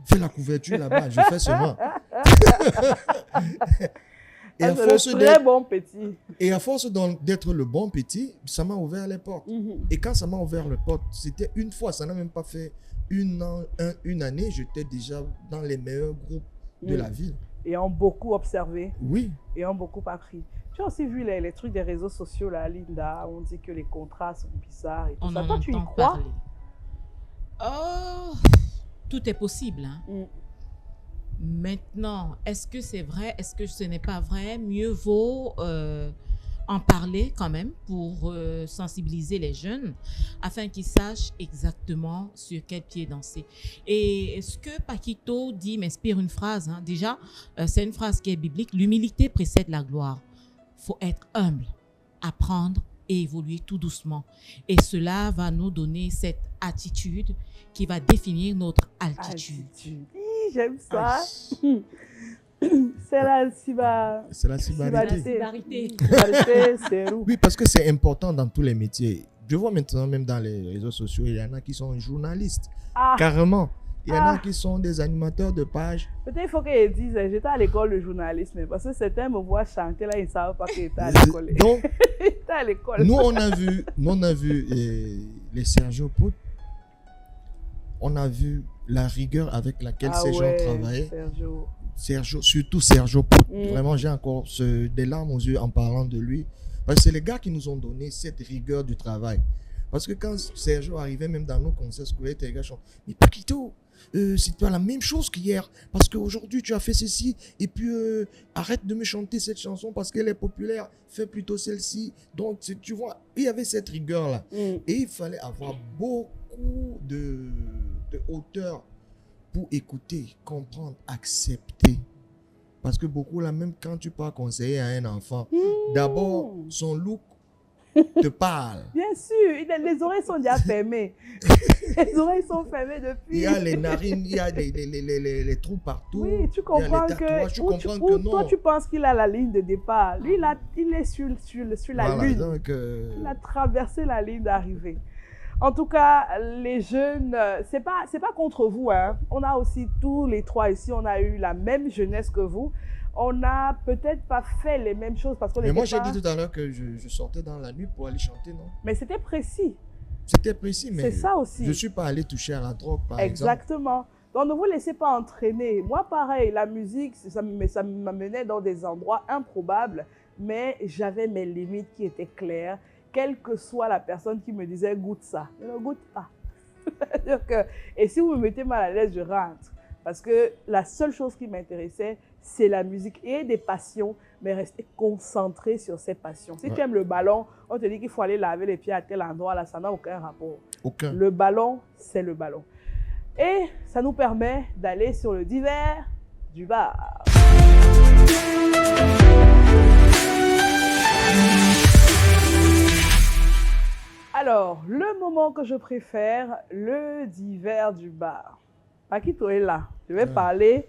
Speaker 2: Fais la couverture là-bas, je fais seulement. Et à force
Speaker 1: très bon petit.
Speaker 2: Et à force d'être le bon petit, ça m'a ouvert les portes. Et quand ça m'a ouvert les portes, c'était une fois, ça n'a même pas fait une année, j'étais déjà dans les meilleurs groupes de la ville.
Speaker 1: Et ont beaucoup observé.
Speaker 2: Oui.
Speaker 1: Et ont beaucoup appris. Tu as aussi vu les trucs des réseaux sociaux, là, Linda, où on dit que les contrats sont bizarres et tout ça. Toi, tu y crois?
Speaker 4: Oh, tout est possible. Hein. Maintenant, est-ce que c'est vrai? Est-ce que ce n'est pas vrai? Mieux vaut en parler quand même pour sensibiliser les jeunes afin qu'ils sachent exactement sur quel pied danser. Et ce que Paquito dit m'inspire une phrase. Hein. Déjà, c'est une phrase qui est biblique. L'humilité précède la gloire. Il faut être humble, apprendre et évoluer tout doucement. Et cela va nous donner cette attitude qui va définir notre altitude.
Speaker 1: J'aime ça. C'est la
Speaker 2: cibarité. Oui, parce que c'est important dans tous les métiers. Je vois maintenant, même dans les réseaux sociaux, il y en a qui sont journalistes. Carrément. Il y en a qui sont des animateurs de pages.
Speaker 1: Peut-être il faut qu'ils disent, j'étais à l'école de journalisme, parce que certains me voient chanter là, ils ne savent pas qu'ils étaient à l'école.
Speaker 2: Donc,
Speaker 1: à l'école.
Speaker 2: Nous, on a vu les Sergio Pout. On a vu la rigueur avec laquelle ces gens travaillaient. Surtout Sergio Pout. Vraiment, j'ai encore des larmes aux yeux en parlant de lui. Parce que c'est les gars qui nous ont donné cette rigueur du travail. Parce que quand Sergio arrivait même dans nos concerts scolaires, les gars chantaient, mais Paquito, c'est pas la même chose qu'hier. Parce qu'aujourd'hui, tu as fait ceci. Et puis, arrête de me chanter cette chanson parce qu'elle est populaire. Fais plutôt celle-ci. Donc, tu vois, il y avait cette rigueur-là. Et il fallait avoir beaucoup de hauteur pour écouter, comprendre, accepter. Parce que beaucoup, là, même quand tu pars conseiller à un enfant, d'abord, son look te parle.
Speaker 1: Bien sûr, les oreilles sont déjà fermées. Les oreilles sont fermées depuis.
Speaker 2: Il y a les narines, il y a les trous partout.
Speaker 1: Oui, tu comprends que non. Toi, tu penses qu'il a la ligne de départ. Lui, il est sur la lune.
Speaker 2: Donc,
Speaker 1: il a traversé la ligne d'arrivée. En tout cas, les jeunes, c'est pas contre vous. Hein. On a aussi tous les 3 ici, on a eu la même jeunesse que vous. On n'a peut-être pas fait les mêmes choses parce qu'on
Speaker 2: Mais moi, j'ai dit tout à l'heure que je sortais dans la nuit pour aller chanter, non?
Speaker 1: Mais c'était précis.
Speaker 2: C'était précis, mais
Speaker 1: c'est ça aussi.
Speaker 2: Je ne suis pas allé toucher à la drogue, par exemple.
Speaker 1: Exactement. Donc, ne vous laissez pas entraîner. Moi, pareil, la musique, ça m'amenait dans des endroits improbables, mais j'avais mes limites qui étaient claires. Quelle que soit la personne qui me disait « goûte ça », je ne goûte pas. Et si vous me mettez mal à l'aise, je rentre. Parce que la seule chose qui m'intéressait, c'est la musique et des passions, mais rester concentré sur ces passions. Si tu aimes le ballon, on te dit qu'il faut aller laver les pieds à tel endroit, là, ça n'a aucun rapport.
Speaker 2: Aucun.
Speaker 1: Le ballon, c'est le ballon. Et ça nous permet d'aller sur le divers du bar. Alors, le moment que je préfère, le divers du bar. Paquito est là. Je vais parler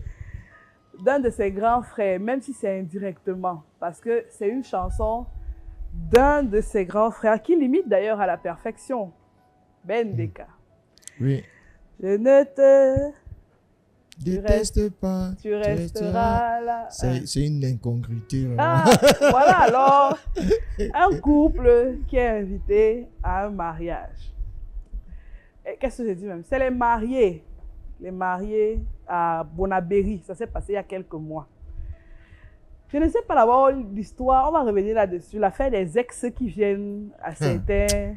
Speaker 1: d'un de ses grands frères, même si c'est indirectement, parce que c'est une chanson d'un de ses grands frères qui l'imite d'ailleurs à la perfection, Ben Deka.
Speaker 2: Oui.
Speaker 1: Je ne te
Speaker 2: déteste pas.
Speaker 1: Tu resteras là.
Speaker 2: C'est une incongruité.
Speaker 1: Ah, voilà alors un couple qui est invité à un mariage. Qu'est-ce que j'ai dit même? C'est les mariés à Bonabéry. Ça s'est passé il y a quelques mois. Je ne sais pas d'abord l'histoire, on va revenir là-dessus, l'affaire des ex qui viennent à certains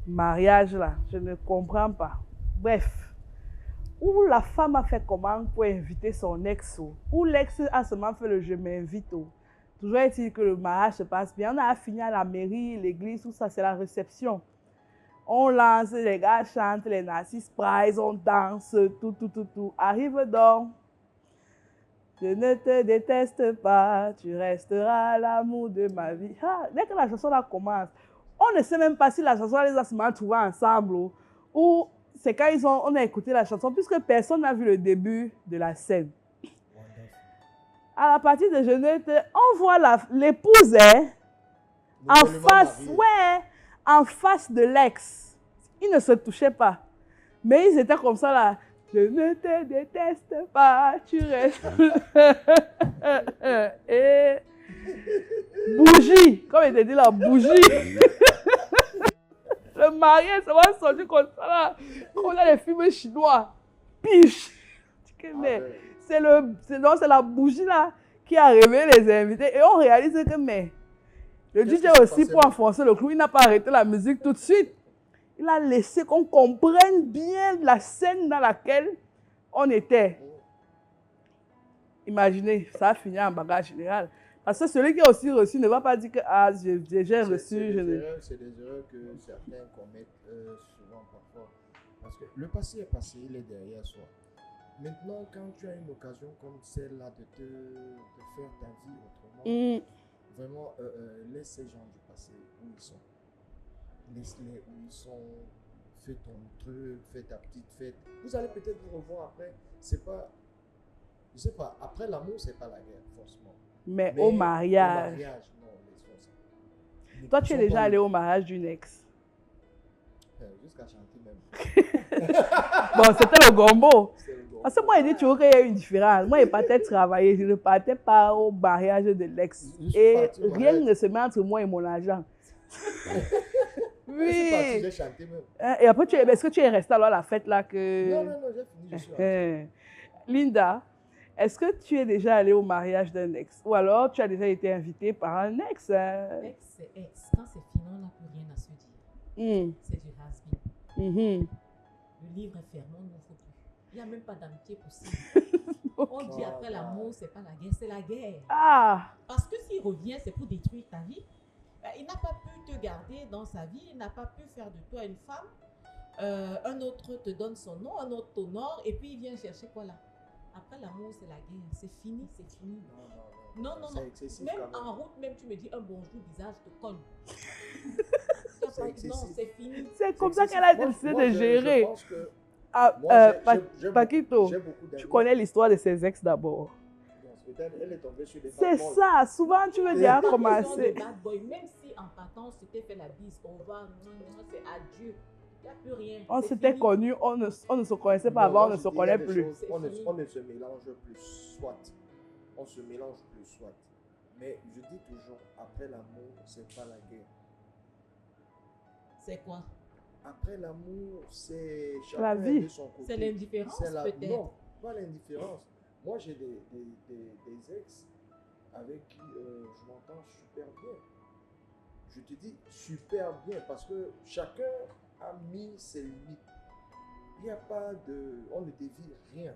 Speaker 1: mariages là. Je ne comprends pas. Bref. Où la femme a fait comment pour inviter son ex, ou l'ex a seulement fait le je m'invite. Toujours est-il que le mariage se passe bien. On a fini à la mairie, l'église, tout ça, c'est la réception. On lance, les gars chantent, les Narcisse Prize, on danse, tout. Arrive donc. Je ne te déteste pas, tu resteras l'amour de ma vie. Ah, dès que la chanson là commence, on ne sait même pas si la chanson les a seulement trouvés ensemble ou c'est quand on a écouté la chanson, puisque personne n'a vu le début de la scène. À la partie de je ne te... On voit l'épouse en face, en face de l'ex. Ils ne se touchaient pas. Mais ils étaient comme ça là. Je ne te déteste pas, tu restes. Et bougie, comme il te dit là, bougie. Le marié, ça va sortir comme ça là. On a les films chinois. Piche. C'est la bougie là qui a réveillé les invités. Et on réalise que le DJ aussi, pour enfoncer le clou, il n'a pas arrêté la musique tout de suite. Il a laissé qu'on comprenne bien la scène dans laquelle on était. Imaginez, ça a fini en bagage général. Parce que celui qui a aussi reçu ne va pas dire que j'ai reçu.
Speaker 2: C'est des erreurs que certains commettent souvent parfois. Parce que le passé est passé, il est derrière soi. Maintenant, quand tu as une occasion comme celle-là de faire ta vie autrement, vraiment, laisse ces gens du passé où ils sont. Laisse-les où ils sont. Fais ton truc, fais ta petite fête. Vous allez peut-être vous revoir après. C'est pas... Je sais pas, après l'amour, c'est pas la guerre, forcément.
Speaker 1: Mais au mariage.
Speaker 2: Au mariage, non, laisse-moi ça.
Speaker 1: Toi, tu es déjà allé au mariage d'une ex?
Speaker 2: Jusqu'à chanter même.
Speaker 1: Bon, c'était le gombo. Parce que moi, il dit toujours qu'il y a une différence. Moi, je partais travailler, je ne partais pas au mariage de l'ex. Et rien ne se met entre moi et mon agent. Oui.
Speaker 2: J'ai chanté même.
Speaker 1: Et après, est-ce que tu es resté alors à la fête là que...
Speaker 2: Non, j'ai fini, je suis rentré.
Speaker 1: Linda, est-ce que tu es déjà allé au mariage d'un ex? Ou alors tu as déjà été invitée par un ex?
Speaker 4: Ex, c'est ex. Quand c'est fini, on n'a plus rien à se dire. C'est du has-been. Le livre est fermé, on ne faut plus. Il n'y a même pas d'amitié possible. On dit après l'amour, c'est pas la guerre, c'est la guerre.
Speaker 1: Ah!
Speaker 4: Parce que s'il revient, c'est pour détruire ta vie. Il n'a pas pu te garder dans sa vie, il n'a pas pu faire de toi une femme. Un autre te donne son nom, un autre t'honore, et puis il vient chercher quoi là? Après l'amour, c'est la guerre. C'est fini, c'est fini. Non. Même en route, même tu me dis un bonjour, visage te cogne. Non, c'est fini.
Speaker 1: C'est comme ça qu'elle a décidé de gérer.
Speaker 2: Je pense que
Speaker 1: Paquito, tu connais l'histoire de ses ex d'abord.
Speaker 2: Elle est tombée sur des
Speaker 1: c'est ça, souvent tu veux déjà commencer.
Speaker 4: Même si en partant, c'était fait la bise, au revoir, c'est adieu. Il n'y a plus rien.
Speaker 1: On s'était connus, on ne se connaissait pas avant, on ne se connaît plus.
Speaker 2: On ne se mélange plus, soit. On se mélange plus, soit. Mais je dis toujours, après l'amour, c'est pas la guerre.
Speaker 4: C'est quoi?
Speaker 2: Après l'amour, c'est
Speaker 1: la vie.
Speaker 2: De son côté.
Speaker 4: C'est l'indifférence peut-être?
Speaker 2: Non, pas l'indifférence. Moi, j'ai des ex avec qui je m'entends super bien. Je te dis super bien parce que chacun a mis ses limites. Il n'y a pas de... On ne dévie rien.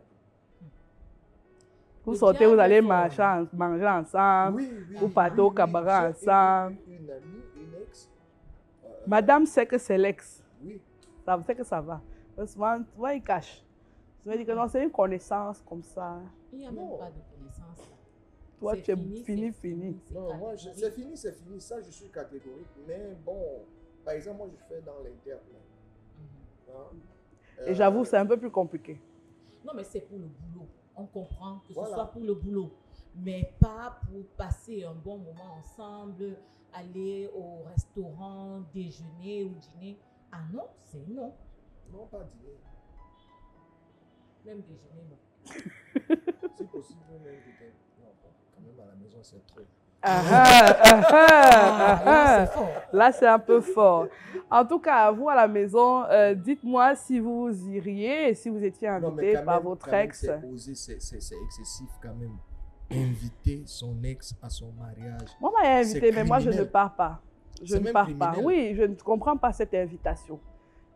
Speaker 1: Vous sortez, vous allez manger ensemble.
Speaker 2: Oui.
Speaker 1: Vous partez au cabaret ensemble.
Speaker 2: Une amie, une ex.
Speaker 1: Madame sait que c'est l'ex.
Speaker 2: Oui.
Speaker 1: Ça sait que ça va. Souvent, il cache. Je me dis que non, c'est une connaissance comme ça.
Speaker 4: Il n'y a même pas de connaissance.
Speaker 1: Toi, tu es fini.
Speaker 2: Non, moi, c'est fini. Ça, je suis catégorique. Mais bon, par exemple, moi, je fais dans l'interne.
Speaker 1: Et j'avoue, c'est un peu plus compliqué.
Speaker 4: Non, mais c'est pour le boulot. On comprend que ce soit pour le boulot, mais pas pour passer un bon moment ensemble, aller au restaurant, déjeuner ou dîner. Ah non, c'est non.
Speaker 2: Non, pas dîner.
Speaker 4: Même déjeuner, non.
Speaker 2: C'est possible, même déjeuner. Non, quand même à la maison, c'est trop.
Speaker 1: Là, c'est un peu fort. En tout cas, vous à la maison, dites-moi si vous iriez et si vous étiez invité par votre ex.
Speaker 2: C'est excessif quand même. Inviter son ex à son mariage.
Speaker 1: Moi, on m'a invité, mais moi, je ne pars pas. Je ne pars pas.
Speaker 2: Criminel.
Speaker 1: Oui, je ne comprends pas cette invitation.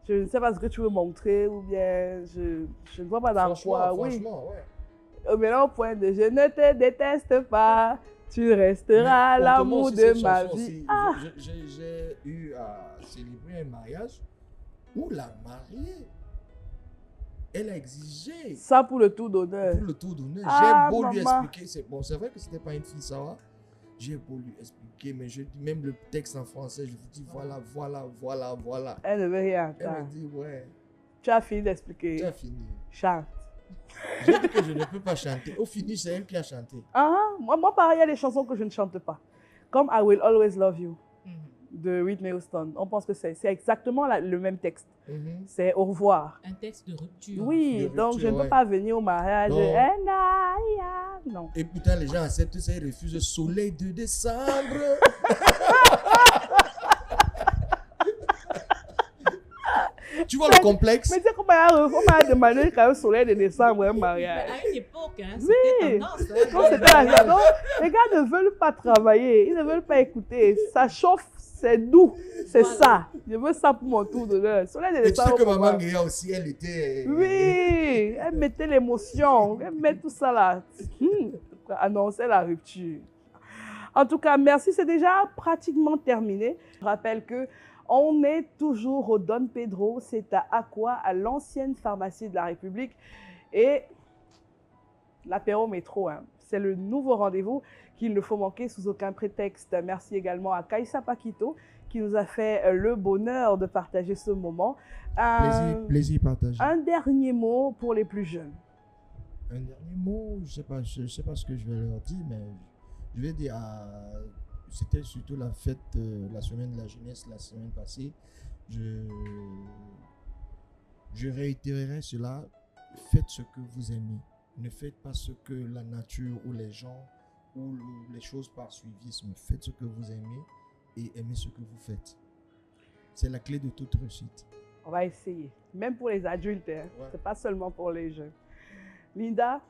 Speaker 1: Je ne sais pas ce que tu veux montrer ou bien je ne vois pas dans quoi.
Speaker 2: Franchement, ouais.
Speaker 1: Mais là, au point de je ne te déteste pas. Tu resteras l'amour de ma vie.
Speaker 2: J'ai eu à célébrer un mariage où la mariée, elle a exigé.
Speaker 1: Ça pour le tour d'honneur.
Speaker 2: Pour le tour d'honneur.
Speaker 1: Ah,
Speaker 2: j'ai beau lui
Speaker 1: maman.
Speaker 2: expliquer. C'est vrai que ce n'était pas une fille, ça va. J'ai beau lui expliquer, mais je dis même le texte en français, je vous dis voilà.
Speaker 1: Elle ne veut rien
Speaker 2: Elle
Speaker 1: entendre.
Speaker 2: me dit ouais.
Speaker 1: Tu as fini d'expliquer.
Speaker 2: Tu as fini.
Speaker 1: Chante.
Speaker 2: J'ai dit que je ne peux pas chanter. Au finish, c'est elle qui a chanté.
Speaker 1: Moi, pareil, il y a des chansons que je ne chante pas. Comme I Will Always Love You de Whitney Houston. On pense que c'est exactement le même texte. C'est au revoir.
Speaker 4: Un texte de rupture.
Speaker 1: Oui, donc je ne peux pas venir au mariage. Non.
Speaker 2: Et pourtant, les gens acceptent ça, ils refusent. Soleil de décembre. Tu vois le complexe?
Speaker 1: Mais tu sais comment on m'a demandé quand même soleil de décembre un mariage.
Speaker 4: À une époque, hein,
Speaker 1: Oui.
Speaker 4: c'était tendance.
Speaker 1: Quand c'était la non, les gars ne veulent pas travailler, ils ne veulent pas écouter. Ça chauffe, c'est doux, c'est ça. Je veux ça pour mon tour d'honneur. Soleil de
Speaker 2: Et tu
Speaker 1: décembre.
Speaker 2: sais que Maman Guéa aussi, elle était...
Speaker 1: Oui, elle mettait l'émotion, elle met tout ça là. Annonçait la rupture. En tout cas, merci, c'est déjà pratiquement terminé. Je rappelle que on est toujours au Don Pedro, c'est à Aqua, à l'ancienne pharmacie de la République. Et l'apéro métro, c'est le nouveau rendez-vous qu'il ne faut manquer sous aucun prétexte. Merci également à Kaïssa Paquito qui nous a fait le bonheur de partager ce moment.
Speaker 2: Plaisir partagé.
Speaker 1: Un dernier mot pour les plus jeunes.
Speaker 2: Un dernier mot, je sais pas ce que je vais leur dire, mais je vais dire c'était surtout la fête, la semaine de la jeunesse, la semaine passée. Je réitérerai cela. Faites ce que vous aimez. Ne faites pas ce que la nature ou les gens ou les choses par suivisme. Faites ce que vous aimez et aimez ce que vous faites. C'est la clé de toute réussite.
Speaker 1: On va essayer. Même pour les adultes,
Speaker 2: Ouais.
Speaker 1: c'est pas seulement pour les jeunes. Linda,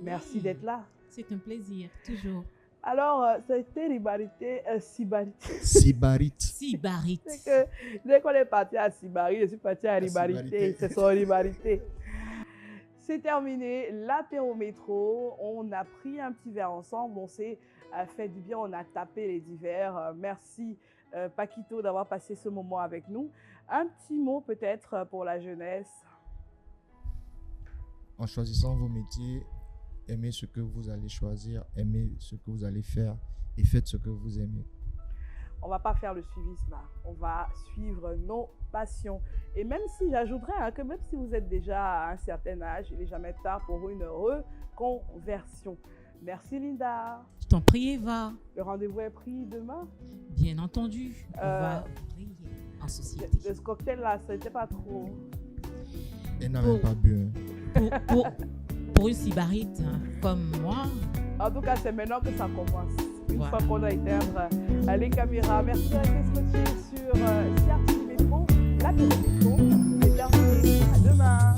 Speaker 1: merci d'être là.
Speaker 4: C'est un plaisir, toujours.
Speaker 1: Alors, c'était Ribarité, Sibarité.
Speaker 2: Sibarite.
Speaker 4: Sibarite.
Speaker 1: C'est que dès qu'on est parti à Sibari, je suis parti à Ribarité.
Speaker 2: Sibarité.
Speaker 1: C'est son Ribarité. C'est terminé, l'apéro métro. On a pris un petit verre ensemble, on s'est fait du bien, on a tapé les divers. Merci Paquito d'avoir passé ce moment avec nous. Un petit mot peut-être pour la jeunesse.
Speaker 2: En choisissant vos métiers, aimez ce que vous allez choisir, aimez ce que vous allez faire et faites ce que vous aimez.
Speaker 1: On ne va pas faire le suivisme, on va suivre nos passions. Et même si j'ajouterais que même si vous êtes déjà à un certain âge, il n'est jamais tard pour une reconversion. Merci Linda.
Speaker 4: Je t'en prie, Eva.
Speaker 1: Le rendez-vous est pris demain.
Speaker 4: Bien entendu, on va briller en société.
Speaker 1: Ce cocktail-là, ça n'était pas trop...
Speaker 2: Elle n'a même pas bu.
Speaker 4: Pour une sibarite comme moi.
Speaker 1: En tout cas, c'est maintenant que ça commence. Une
Speaker 4: Ouais.
Speaker 1: fois qu'on a éteindre les caméras. Merci d'avoir été scotché sur CRTV Métro. L'apéro Métro, c'est terminé. À demain.